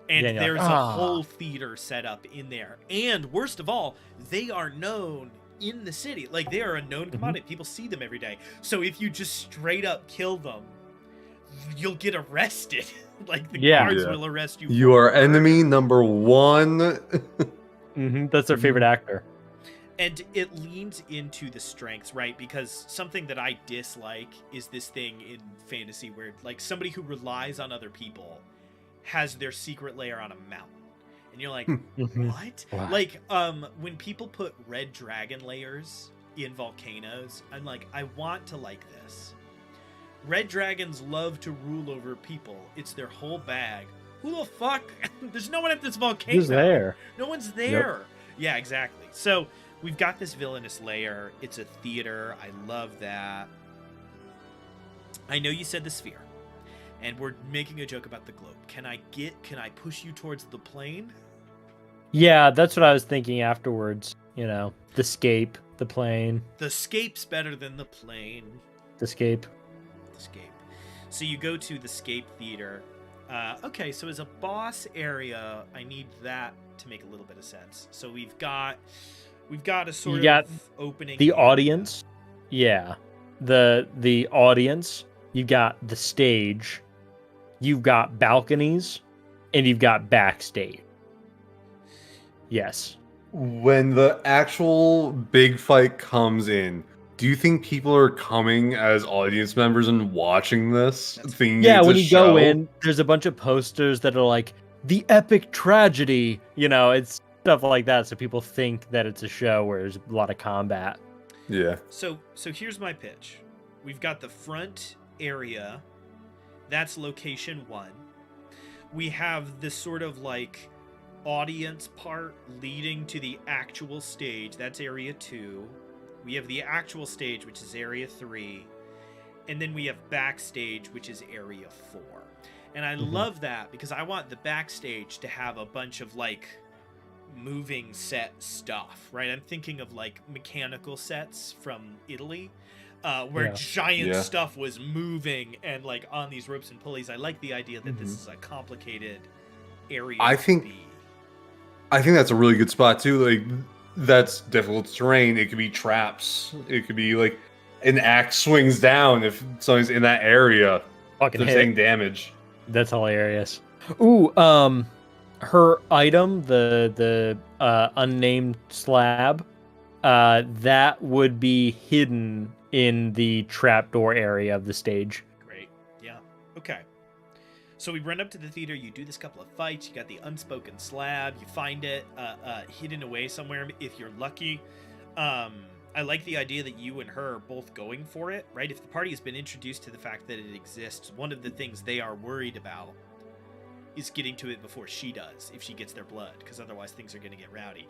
S2: And there's a whole theater set up in there. And worst of all, they are known in the city. Like, they are a known commodity. People see them every day. So if you just straight up kill them, you'll get arrested. Like, the guards will arrest you.
S3: You are enemy number one.
S1: That's their favorite actor.
S2: And it leans into the strengths, right? Because something that I dislike is this thing in fantasy where, like, somebody who relies on other people has their secret lair on a mountain. And you're like, what?
S1: Wow.
S2: Like, when people put red dragon layers in volcanoes, I'm like, I want to like this. Red dragons love to rule over people. It's their whole bag. Who the fuck? There's no one at this volcano.
S1: Who's there?
S2: No one's there. Yep. Yeah, exactly. So we've got this villainous layer. It's a theater. I love that. I know you said the sphere, and we're making a joke about the globe. Can I push you towards the plane?
S1: Yeah, that's what I was thinking afterwards. The scape, the plane.
S2: The scape's better than the plane.
S1: The scape.
S2: So you go to the scape theater. Okay, so as a boss area, I need that to make a little bit of sense. So we've got a sort of opening.
S1: The audience. Yeah. The audience. You've got the stage. You've got balconies, and you've got backstage. Yes.
S3: When the actual big fight comes in, do you think people are coming as audience members and watching this? When you go in,
S1: there's a bunch of posters that are like, the epic tragedy. It's stuff like that, so people think that it's a show where there's a lot of combat.
S3: Yeah.
S2: So here's my pitch. We've got the front area. That's location 1. We have this sort of like audience part leading to the actual stage. That's area 2. We have the actual stage, which is area 3. And then we have backstage, which is area 4. And I love that because I want the backstage to have a bunch of like moving set stuff, right? I'm thinking of like mechanical sets from Italy. Where giant stuff was moving and like on these ropes and pulleys. I like the idea that this is a complicated area.
S3: I think that's a really good spot too. Like, that's difficult terrain. It could be traps. It could be like an axe swings down if somebody's in that area.
S1: Fucking
S3: they're taking damage.
S1: That's hilarious. Ooh, her item, the unnamed slab, that would be hidden in the trapdoor area of the stage.
S2: Great. Yeah. Okay. So we run up to the theater. You do this couple of fights. You got the unspoken slab. You find it hidden away somewhere if you're lucky. I like the idea that you and her are both going for it, right? If the party has been introduced to the fact that it exists, one of the things they are worried about is getting to it before she does, if she gets their blood, because otherwise things are going to get rowdy.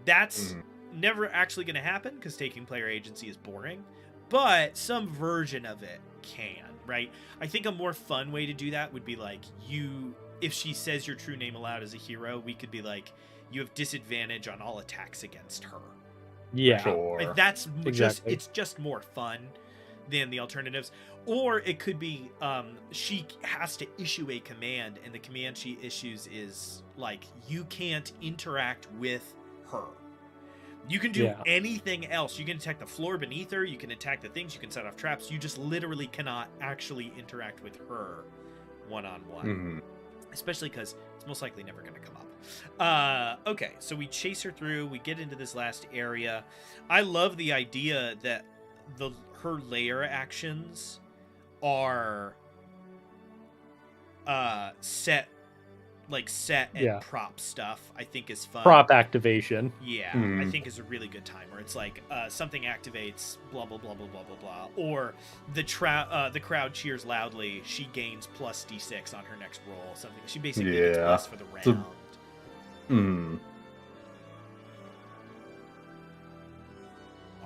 S2: That's never actually going to happen because taking player agency is boring. but some version of it can, right? I think a more fun way to do that would be like if she says your true name aloud as a hero, we could be like, you have disadvantage on all attacks against her.
S1: Yeah.
S3: Sure.
S2: Like, that's
S1: Exactly.
S2: it's just more fun than the alternatives. Or it could be she has to issue a command, and the command she issues is like, you can't interact with her. You can do anything else. You can attack the floor beneath her, you can attack the things, you can set off traps. You just literally cannot actually interact with her one-on-one.
S3: Mm-hmm.
S2: Especially because it's most likely never going to come up. Okay, so we chase her through. We get into this last area. I love the idea that her layer actions are set and prop stuff. I think is fun.
S1: Prop activation.
S2: Yeah, I think is a really good time where it's like something activates, blah blah blah blah blah blah blah, or the crowd cheers loudly. She gains plus d6 on her next roll. Something she basically gets plus for the round.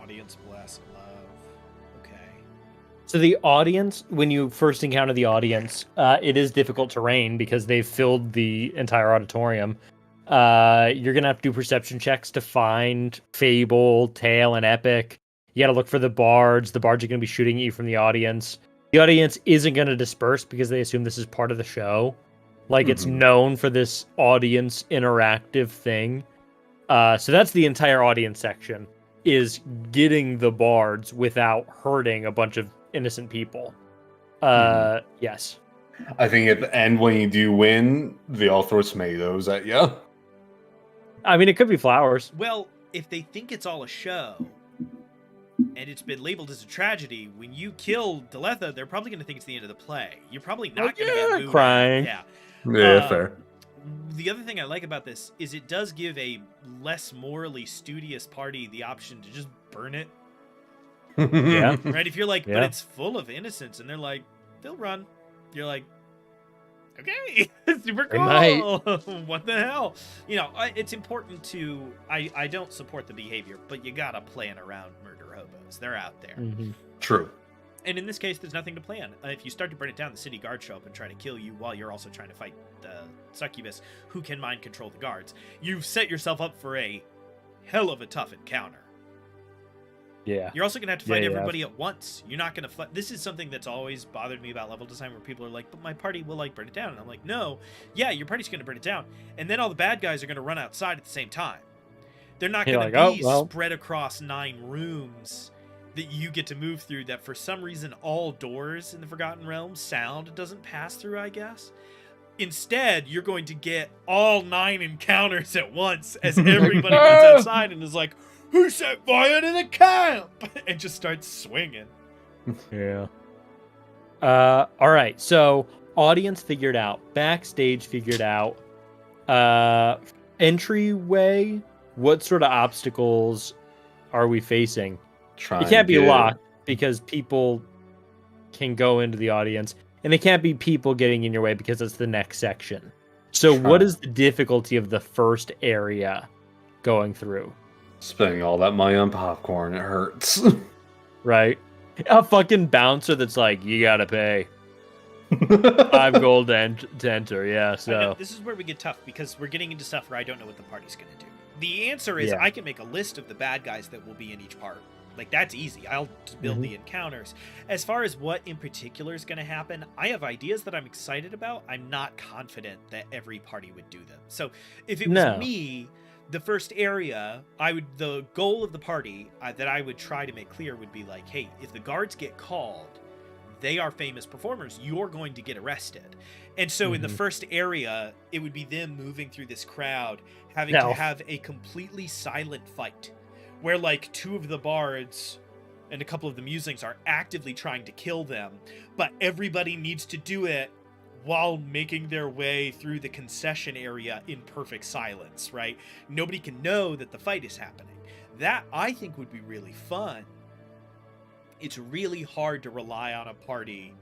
S2: Audience bless and love. Okay.
S1: So the audience, when you first encounter the audience, it is difficult terrain because they've filled the entire auditorium. You're going to have to do perception checks to find Fable, Tale, and Epic. You got to look for the bards. The bards are going to be shooting at you from the audience. The audience isn't going to disperse because they assume this is part of the show. Like, it's known for this audience interactive thing. So that's the entire audience section, is getting the bards without hurting a bunch of innocent people. Yes.
S3: I think at the end, when you do win, they all throw tomatoes at you.
S1: I mean, it could be flowers.
S2: Well, if they think it's all a show, and it's been labeled as a tragedy, when you kill Deletha, they're probably going to think it's the end of the play. You're probably not going to get moved.
S1: Crying.
S3: Yeah, fair.
S2: The other thing I like about this is it does give a less morally studious party the option to just burn it.
S1: Yeah.
S2: Right? If you're like, but it's full of innocence, and they're like, they'll run. You're like, okay, super cool. What the hell? You know, it's important to. I don't support the behavior, but you gotta plan around murder hobos. They're out there.
S3: True.
S2: And in this case, there's nothing to plan. If you start to burn it down, the city guards show up and try to kill you while you're also trying to fight the succubus, who can mind control the guards. You've set yourself up for a hell of a tough encounter.
S1: Yeah.
S2: You're also going to have to fight everybody at once. You're not going to fight. This is something that's always bothered me about level design, where people are like, but my party will like burn it down. And I'm like, no, yeah, your party's going to burn it down. And then all the bad guys are going to run outside at the same time. They're not going to be spread across 9 rooms that you get to move through, that for some reason all doors in the Forgotten Realms sound doesn't pass through, I guess. Instead, you're going to get all 9 encounters at once as everybody runs outside and is like, who set fire to the camp? And just starts swinging.
S1: Yeah. All right. So audience figured out, backstage figured out, entryway. What sort of obstacles are we facing? It can't be locked because people can go into the audience, and it can't be people getting in your way because it's the next section. So what is the difficulty of the first area going through?
S3: Spending all that money on popcorn, it hurts.
S1: Right? A fucking bouncer that's like, you gotta pay 5 gold to enter. Yeah, so
S2: this is where we get tough, because we're getting into stuff where I don't know what the party's gonna do. The answer is I can make a list of the bad guys that will be in each part. Like, that's easy. I'll just build the encounters. As far as what in particular is going to happen, I have ideas that I'm excited about. I'm not confident that every party would do them. So if it was me, the first area, the goal of the party that I would try to make clear would be like, hey, if the guards get called, they are famous performers. You're going to get arrested. And so in the first area, it would be them moving through this crowd, having to have a completely silent fight, where like 2 of the bards and a couple of the musings are actively trying to kill them, but everybody needs to do it while making their way through the concession area in perfect silence, right? Nobody can know that the fight is happening. That, I think, would be really fun. It's really hard to rely on a party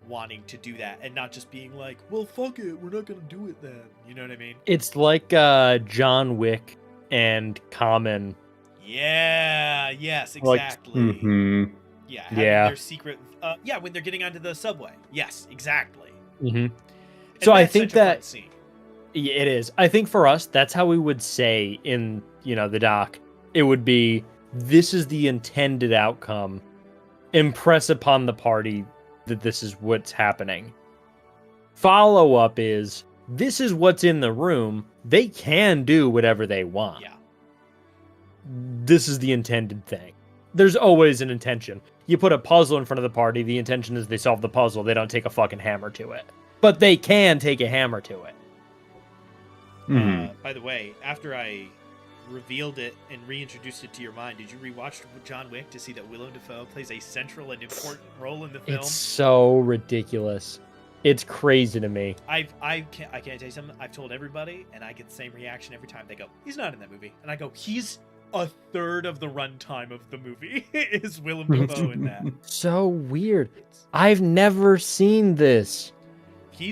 S2: wanting to do that and not just being like, well, fuck it, we're not gonna do it then. You know what I mean?
S1: It's like John Wick and Common.
S2: Yeah, yes, exactly. Yeah, having
S1: Yeah.
S2: their secret. When they're getting onto the subway. Yes, exactly.
S1: Mm-hmm.
S2: And
S1: So I
S2: that's
S1: think
S2: such a fun
S1: that
S2: scene.
S1: it is. I think for us, that's how we would say in, the doc. It would be, this is the intended outcome. Impress upon the party that this is what's happening. Follow up is, this is what's in the room. They can do whatever they want.
S2: Yeah.
S1: This is the intended thing. There's always an intention. You put a puzzle in front of the party, the intention is they solve the puzzle. They don't take a fucking hammer to it. But they can take a hammer to it.
S2: By the way, after I revealed it and reintroduced it to your mind, did you rewatch John Wick to see that Willem Dafoe plays a central and important role in the film?
S1: It's so ridiculous. It's crazy to me.
S2: I can't tell you something. I've told everybody, and I get the same reaction every time. They go, "He's not in that movie," and I go, "He's a third of the runtime of the movie is Willem Dafoe in that."
S1: So weird. I've never seen this.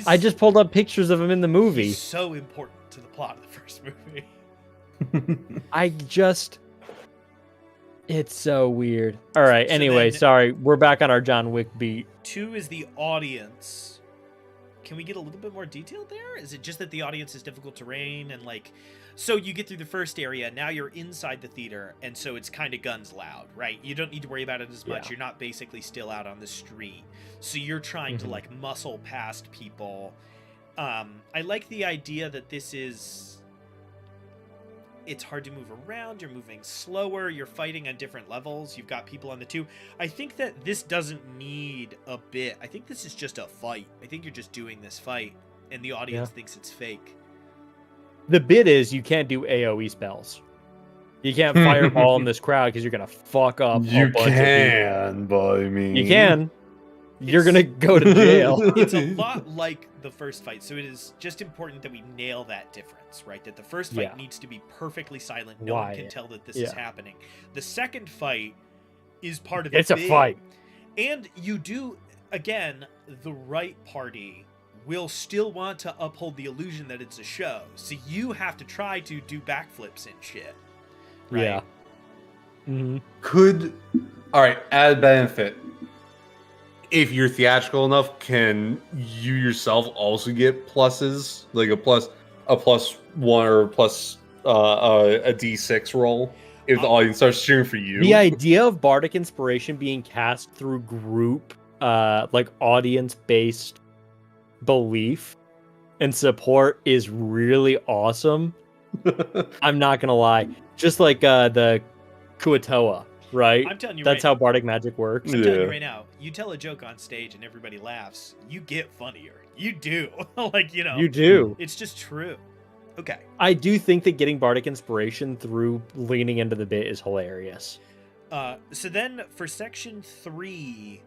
S1: I just pulled up pictures of him in the movie.
S2: He's so important to the plot of the first movie.
S1: It's so weird. All right.
S2: So
S1: anyway,
S2: then-
S1: sorry. We're back on our John Wick beat.
S2: 2 is the audience. Can we get a little bit more detail there? Is it just that the audience is difficult terrain and so you get through the first area, now you're inside the theater, and so it's kind of guns loud, right? You don't need to worry about it as much.
S1: Yeah.
S2: You're not basically still out on the street. So you're trying to muscle past people. I like the idea that it's hard to move around, you're moving slower, you're fighting on different levels, you've got people on the tube. I think that this doesn't need a bit. I think this is just a fight. I think you're just doing this fight, and the audience thinks it's fake.
S1: The bit is you can't do AoE spells. You can't fireball in this crowd because you're going to fuck up
S3: You
S1: a bunch of
S3: can, but I mean...
S1: people. You can. You're going to go to jail.
S2: It's a lot like the first fight, so it is just important that we nail that difference, right? That the first fight needs to be perfectly silent. No one can tell that this is happening. The second fight is part of the
S1: It's a fight.
S2: And you do, again, the right party will still want to uphold the illusion that it's a show. So you have to try to do backflips and shit. Right?
S1: Yeah. Mm-hmm.
S3: All right, add benefit. If you're theatrical enough, can you yourself also get pluses, like a plus one or plus a D6 roll if the audience starts cheering for you?
S1: The idea of bardic inspiration being cast through group, audience-based belief and support is really awesome. I'm not gonna lie. Just like the Kuatoa, right?
S2: I'm telling you,
S1: that's how bardic magic works.
S2: I'm telling you right now, you tell a joke on stage and everybody laughs, you get funnier. You do. You
S1: do.
S2: It's just true. Okay.
S1: I do think that getting bardic inspiration through leaning into the bit is hilarious.
S2: So then for section 3,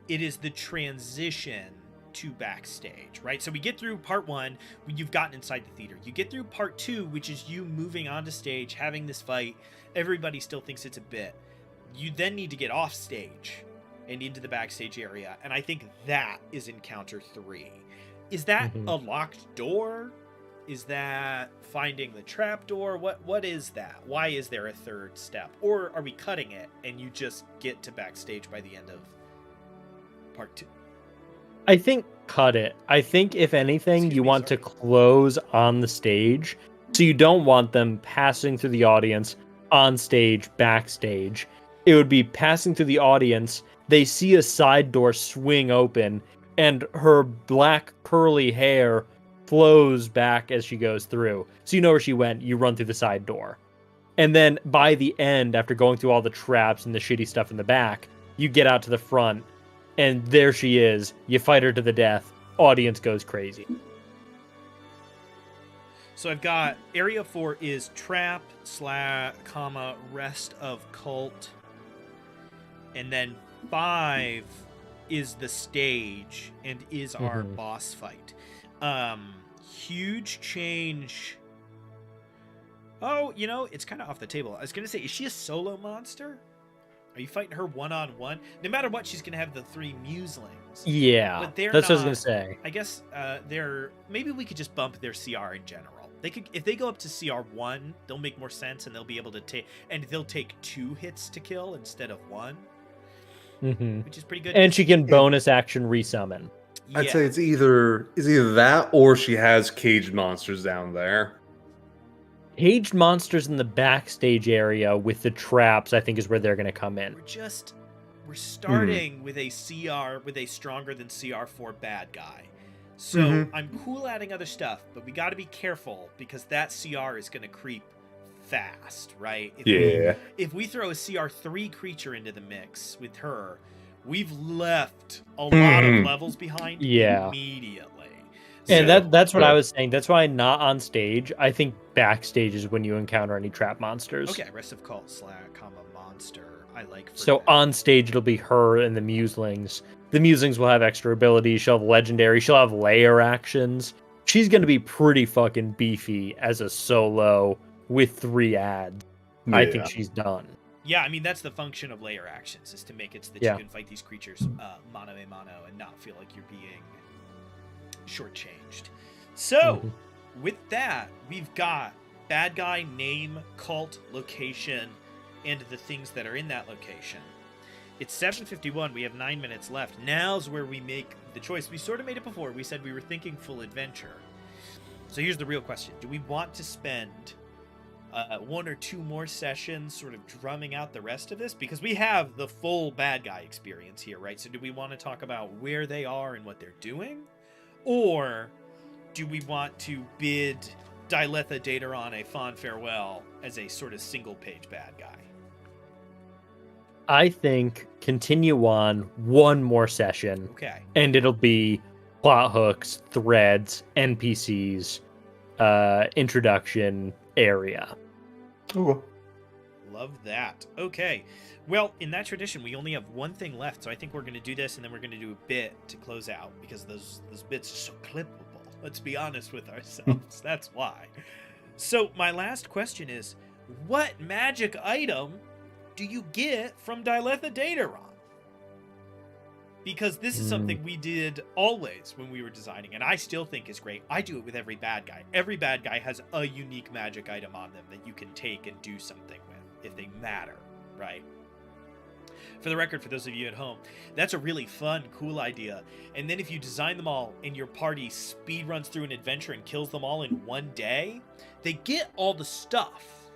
S2: it is the transition to backstage, right? So we get through part 1 when you've gotten inside the theater. You get through part 2, which is you moving onto stage, having this fight. Everybody still thinks it's a bit. You then need to get off stage and into the backstage area, and I think that is encounter 3. Is that a locked door? Is that finding the trap door? What is that? Why is there a third step? Or are we cutting it and you just get to backstage by the end of part 2?
S1: I think cut it. I think if anything, you want to close on the stage. So you don't want them passing through the audience, on stage, backstage. It would be passing through the audience. They see a side door swing open and her black curly hair flows back as she goes through. So you know where she went. You run through the side door. And then by the end, after going through all the traps and the shitty stuff in the back, you get out to the front. And there she is. You fight her to the death. Audience goes crazy.
S2: So I've got area 4 is trap, rest of cult. And then 5 is the stage and is our boss fight. Huge change. Oh, it's kind of off the table. I was going to say, is she a solo monster? Are you fighting her one-on-one? No matter what, she's going to have the 3 muselings.
S1: Yeah,
S2: but that's
S1: what I was going to say.
S2: I guess maybe we could just bump their CR in general. If they go up to CR1, they'll make more sense and they'll be able to take 2 hits to kill instead of 1. which is pretty good.
S1: And she can bonus action resummon.
S3: I'd say it's either that or she has caged monsters down there.
S1: Caged monsters in the backstage area with the traps, I think, is where they're going to come in.
S2: We're starting with a CR, with a stronger than CR4 bad guy. So I'm cool adding other stuff, but we got to be careful because that CR is going to creep fast, right? If we throw a CR3 creature into the mix with her, we've left a lot of levels behind immediately.
S1: And that's what I was saying. That's why not on stage. I think backstage is when you encounter any trap monsters.
S2: Okay, Rest of Cult, Slack, monster. I like.
S1: So that. On stage, it'll be her and the Muselings. The Muselings will have extra abilities. She'll have legendary. She'll have layer actions. She's going to be pretty fucking beefy as a solo with 3 ads. Yeah. I think she's done.
S2: Yeah, I mean, that's the function of layer actions, is to make it so that you can fight these creatures mano a mano and not feel like you're being shortchanged. So, with that, we've got bad guy, name, cult, location, and the things that are in that location. It's 7:51. We have 9 minutes left. Now's where we make the choice. We sort of made it before. We said we were thinking full adventure. So here's the real question. Do we want to spend 1 or 2 more sessions sort of drumming out the rest of this? Because we have the full bad guy experience here, right? So do we want to talk about where they are and what they're doing? Or do we want to bid Dyletha Dataron a fond farewell as a sort of single-page bad guy?
S1: I think continue on 1 more session.
S2: Okay.
S1: And it'll be plot hooks, threads, NPCs, introduction area.
S3: Okay.
S2: Love that. Okay. Well, in that tradition, we only have 1 thing left, so I think we're going to do this, and then we're going to do a bit to close out, because those bits are so clippable. Let's be honest with ourselves. That's why. So my last question is, what magic item do you get from Dyletha Dataron? Because this is something we did always when we were designing, and I still think is great. I do it with every bad guy. Every bad guy has a unique magic item on them that you can take and do something with, if they matter, right? For the record, for those of you at home, that's a really fun, cool idea. And then if you design them all and your party speed runs through an adventure and kills them all in 1 day, they get all the stuff.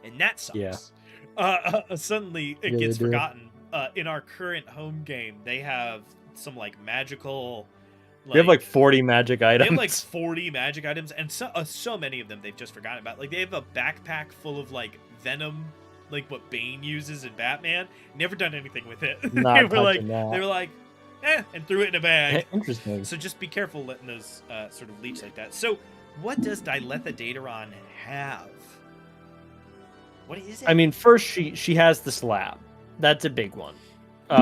S2: And that sucks. Yeah. Suddenly it gets forgotten. In our current home game, they have some magical.
S1: They have 40 magic items.
S2: They have 40 magic items, and so many of them they've just forgotten about. They have a backpack full of venom, what Bane uses in Batman. Never done anything with it. They were like, and threw it in a bag.
S1: Interesting.
S2: So just be careful letting those sort of leech like that. So what does Dyletha Dataron have? What is it?
S1: I mean, first she has the slab. That's a big one.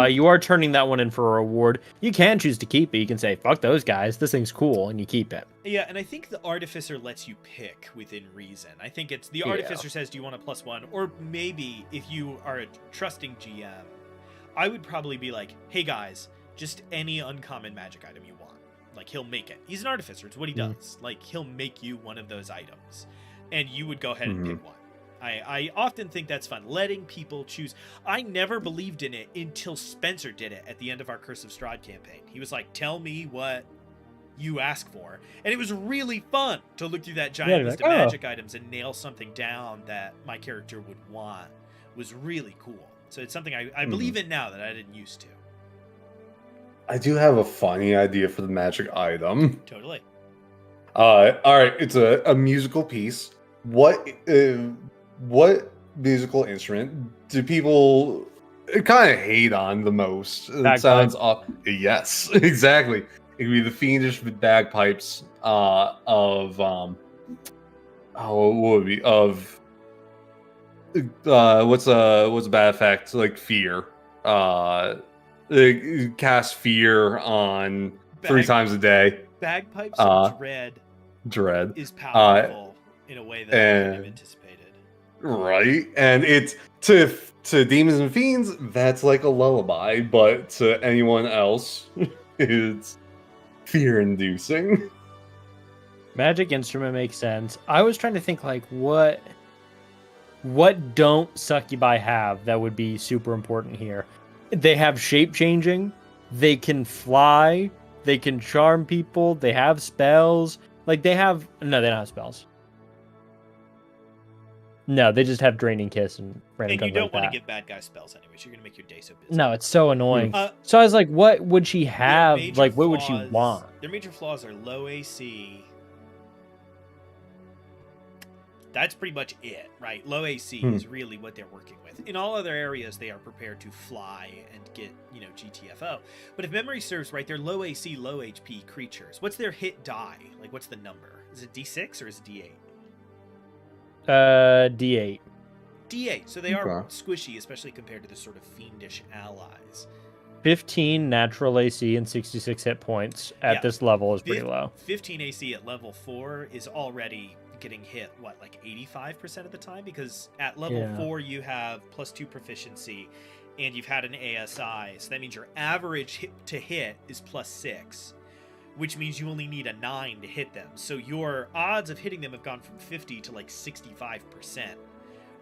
S1: You are turning that one in for a reward. You can choose to keep it. You can say, fuck those guys. This thing's cool, and you keep it.
S2: Yeah, and I think the Artificer lets you pick within reason. I think it's the Artificer says, do you want a +1? Or maybe if you are a trusting GM, I would probably be like, hey guys, just any uncommon magic item you want. He'll make it. He's an Artificer. It's what he does. He'll make you one of those items. And you would go ahead and pick one. I often think that's fun, letting people choose. I never believed in it until Spencer did it at the end of our Curse of Strahd campaign. He was like, tell me what you ask for. And it was really fun to look through that giant list of magic items and nail something down that my character would want. It was really cool. So it's something I believe in now that I didn't used to.
S3: I do have a funny idea for the magic item.
S2: Totally.
S3: All right, it's a musical piece. What musical instrument do people kind of hate on the most? It sounds off. Yes, exactly. It could be the fiendish bagpipes of what would it be of what's a bad effect fear? Cast fear on 3 times a day.
S2: Bagpipes of
S3: dread
S2: is powerful in a way that I wouldn't have anticipated.
S3: Right, and it's to demons and fiends, that's like a lullaby, but to anyone else, it's fear-inducing.
S1: Magic instrument makes sense. I was trying to think what don't succubi have that would be super important here. They have shape changing. They can fly. They can charm people. They have spells. Like they have no, they don't have spells. No, they just have draining kiss and random
S2: And you
S1: things
S2: don't
S1: like
S2: want to
S1: that.
S2: give bad guy spells anyways. You're gonna make your day so busy.
S1: No, it's so annoying.
S2: Uh,
S1: So I was like, what would she
S2: their
S1: have?
S2: major
S1: Like, what would she
S2: flaws-
S1: want?
S2: Their major flaws are low AC. That's pretty much it, right? Low AC is really what they're working with. In all other areas, they are prepared to fly and get, GTFO. But if memory serves right, they're low AC, low HP creatures. What's their hit die? Like, what's the number? Is it D6 or is it D8?
S1: D8.
S2: D8. So they are
S3: Okay.
S2: squishy, especially compared to the sort of fiendish allies.
S1: 15 natural AC and 66 hit points at
S2: Yeah.
S1: this level is pretty low.
S2: 15 AC at level 4 is already getting hit, like 85% of the time? Because at level 4, you have +2 proficiency, and you've had an ASI. So that means your average hit is +6, which means you only need a 9 to hit them. So your odds of hitting them have gone from 50 to like 65%,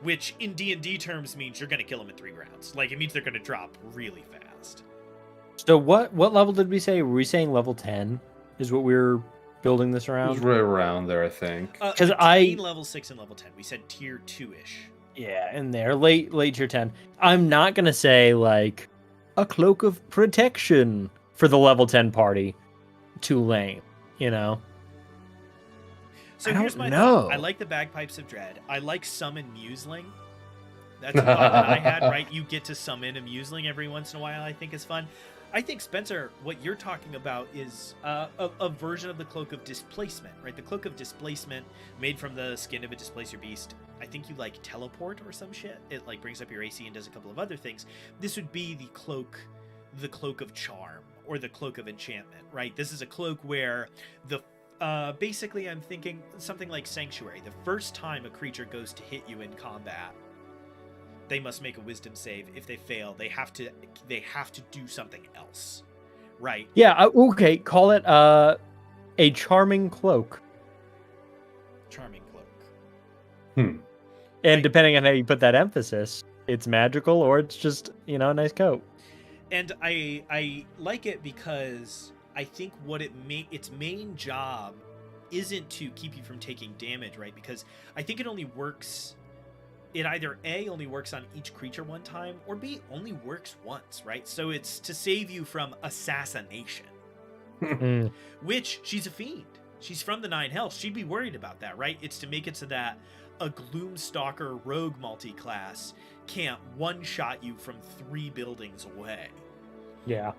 S2: which in D&D terms means you're going to kill them in 3 rounds. Like, it means they're going to drop really fast.
S1: So what level did we say? Were we saying level 10 is what we're building this
S3: It was
S1: around?
S3: right around there, I think.
S1: 'Cause
S2: between level 6 and level 10. We said tier 2-ish.
S1: Yeah, in there, late tier 10. I'm not gonna say like a cloak of protection for the level 10 party. Too lame,
S2: So
S1: I
S2: here's
S1: don't
S2: my
S1: know.
S2: thought. I like the Bagpipes of Dread. I like Summon Museling. That's a thought that I had, right? You get to summon a Museling every once in a while, I think is fun. I think, Spencer, what you're talking about is a version of the Cloak of Displacement, right? The Cloak of Displacement, made from the skin of a Displacer Beast. I think you, teleport or some shit. It, brings up your AC and does a couple of other things. This would be the Cloak of Charm, or the Cloak of Enchantment, right? This is a cloak where basically I'm thinking something like Sanctuary. The first time a creature goes to hit you in combat, they must make a wisdom save. If they fail, they have to do something else, right?
S1: Yeah, okay, call it a charming cloak.
S2: Charming cloak.
S1: And depending on how you put that emphasis, it's magical or it's just, a nice coat.
S2: And I like it because I think its main job isn't to keep you from taking damage, right? Because I think it either A, only works on each creature one time, or B, only works once, right? So it's to save you from assassination. Which, she's a fiend. She's from the Nine Hells. She'd be worried about that, right? It's to make it so that a Gloomstalker rogue multi-class can't one-shot you from 3 buildings away.
S1: Yeah.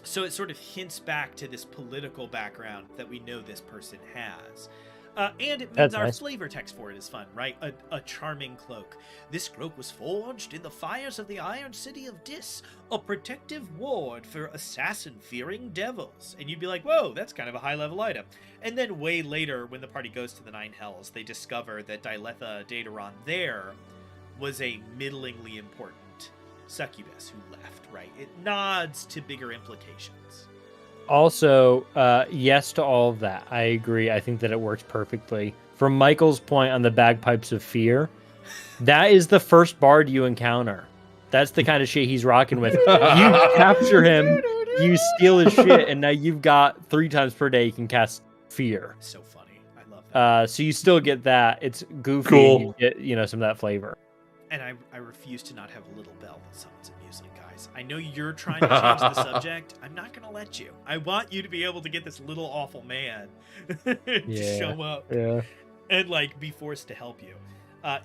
S2: So it sort of hints back to this political background that we know this person has. And it means
S1: That's
S2: our
S1: nice.
S2: flavor text for it is fun, right? A charming cloak. This cloak was forged in the fires of the Iron City of Dis, a protective ward for assassin-fearing devils. And you'd be like, whoa, that's kind of a high-level item. And then way later, when the party goes to the Nine Hells, they discover that Dyletha Dateron there was a middlingly important succubus who left, right? It nods to bigger implications.
S1: Also, yes to all of that. I agree. I think that it works perfectly. From Michael's point on the Bagpipes of Fear, that is the first bard you encounter. That's the kind of shit he's rocking with. You capture him, you steal his shit, and now you've got 3 times per day you can cast Fear.
S2: So funny. I love that.
S1: So you still get that. It's goofy.
S3: Cool.
S1: And you get, some of that flavor.
S2: And I refuse to not have a little bell that summons a Museling, guys. I know you're trying to change the subject. I'm not going to let you. I want you to be able to get this little awful man to show up and be forced to help you.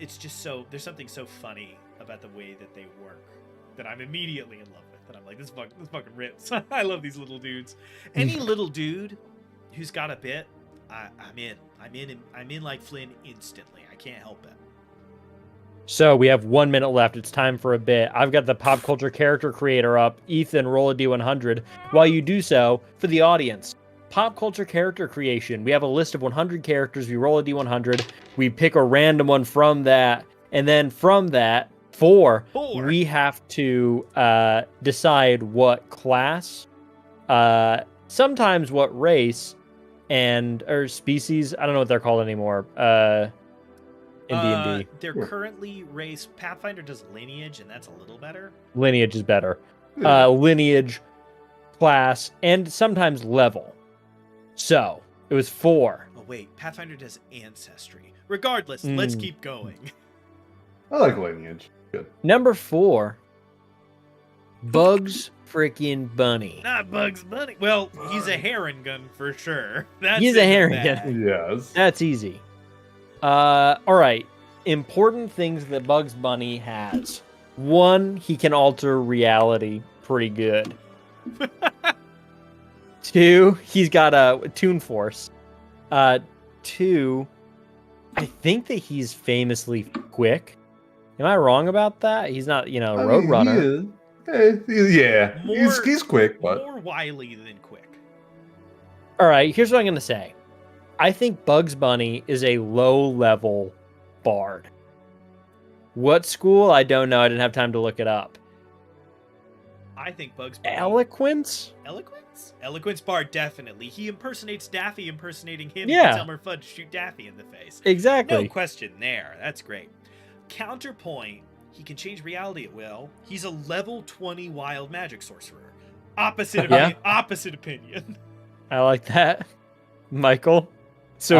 S2: It's just there's something so funny about the way that they work that I'm immediately in love with. And I'm like, this fucking rips. I love these little dudes. Any little dude who's got a bit, I'm in. I'm in like Flynn instantly. I can't help it.
S1: So we have 1 minute left. It's time for a bit. I've got the pop culture character creator up. Ethan, roll a D100. While you do so, for the audience, pop culture character creation. We have a list of 100 characters. We roll a D100. We pick a random one from that. And then from that, we have to decide what class, sometimes what race, or species. I don't know what they're called anymore. In D&D.
S2: They're currently race. Pathfinder does lineage, and that's a little better.
S1: Lineage is better. lineage, class, and sometimes level. So it was 4.
S2: Oh wait, Pathfinder does ancestry. Regardless, let's keep going.
S3: I like lineage. Good.
S1: Number 4, Bugs freaking Bunny.
S2: Not Bugs Bunny. Well, he's a heron gun for sure.
S1: He's a heron gun.
S3: Yes.
S1: That's easy. All right. Important things that Bugs Bunny has. 1, he can alter reality pretty good. 2, he's got a Toon Force. 2, I think that he's famously quick. Am I wrong about that? He's not, Roadrunner.
S3: Yeah, he's quick, but
S2: more wily than quick.
S1: All right, here's what I'm going to say. I think Bugs Bunny is a low-level bard. What school? I don't know. I didn't have time to look it up.
S2: I think Bugs Bunny.
S1: Eloquence?
S2: Eloquence bard, definitely. He impersonates Daffy impersonating him.
S1: Yeah.
S2: And Elmer Fudd shoot Daffy in the face.
S1: Exactly.
S2: No question there. That's great. Counterpoint, he can change reality at will. He's a level 20 wild magic sorcerer. Opposite opinion.
S1: I like that. Michael? So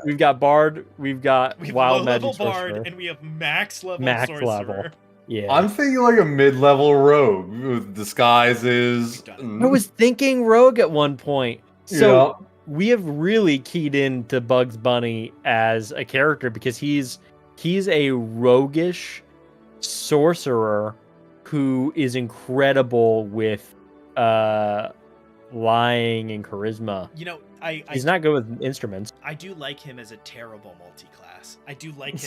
S1: we've got bard, we've got wild magic sorcerer.
S2: Bard, and we have max level
S1: Max
S2: sorcerer.
S1: level. Yeah.
S3: I'm thinking like a mid-level rogue with disguises.
S1: I was thinking rogue at one point. So we have really keyed into Bugs Bunny as a character because he's a roguish sorcerer who is incredible with lying and charisma. He's not good with instruments.
S2: I do like him as a terrible multi-class. I do like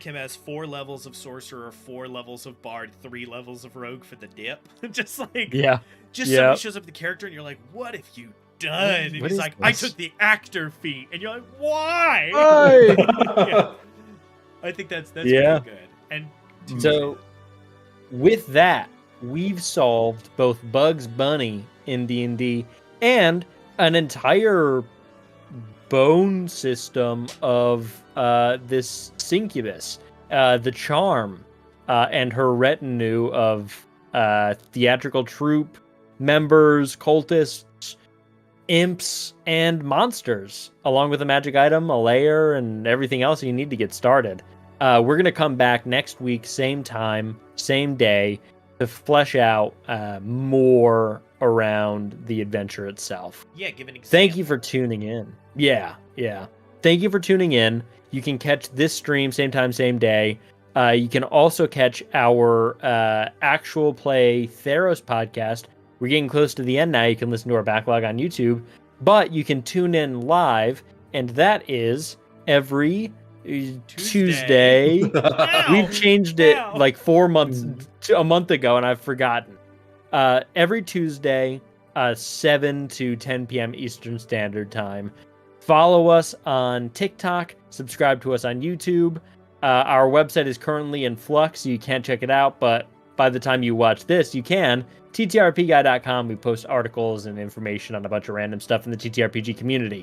S2: him as 4 levels of sorcerer, 4 levels of bard, 3 levels of rogue for the dip. Somebody shows up with the character and you're like, what have you done? And he's like, I took the actor feat, and you're like, why? I think that's pretty good. And
S1: so with that, we've solved both Bugs Bunny in D&D and an entire bone system of this Syncubus, the Charm, and her retinue of theatrical troupe members, cultists, imps, and monsters, along with a magic item, a lair, and everything else you need to get started. We're going to come back next week, same time, same day, to flesh out more around the adventure itself.
S2: Yeah, give an example.
S1: Thank you for tuning in. Yeah. Thank you for tuning in. You can catch this stream same time, same day. You can also catch our actual play Theros podcast. We're getting close to the end now. You can listen to our backlog on YouTube, but you can tune in live, and that is every Tuesday. We've changed it like 4 months, a month ago, and I've forgotten. Every Tuesday, 7 to 10 p.m. Eastern Standard Time. Follow us on TikTok. Subscribe to us on YouTube. Our website is currently in flux, so you can't check it out, but by the time you watch this, you can. TTRPguy.com. We post articles and information on a bunch of random stuff in the TTRPG community.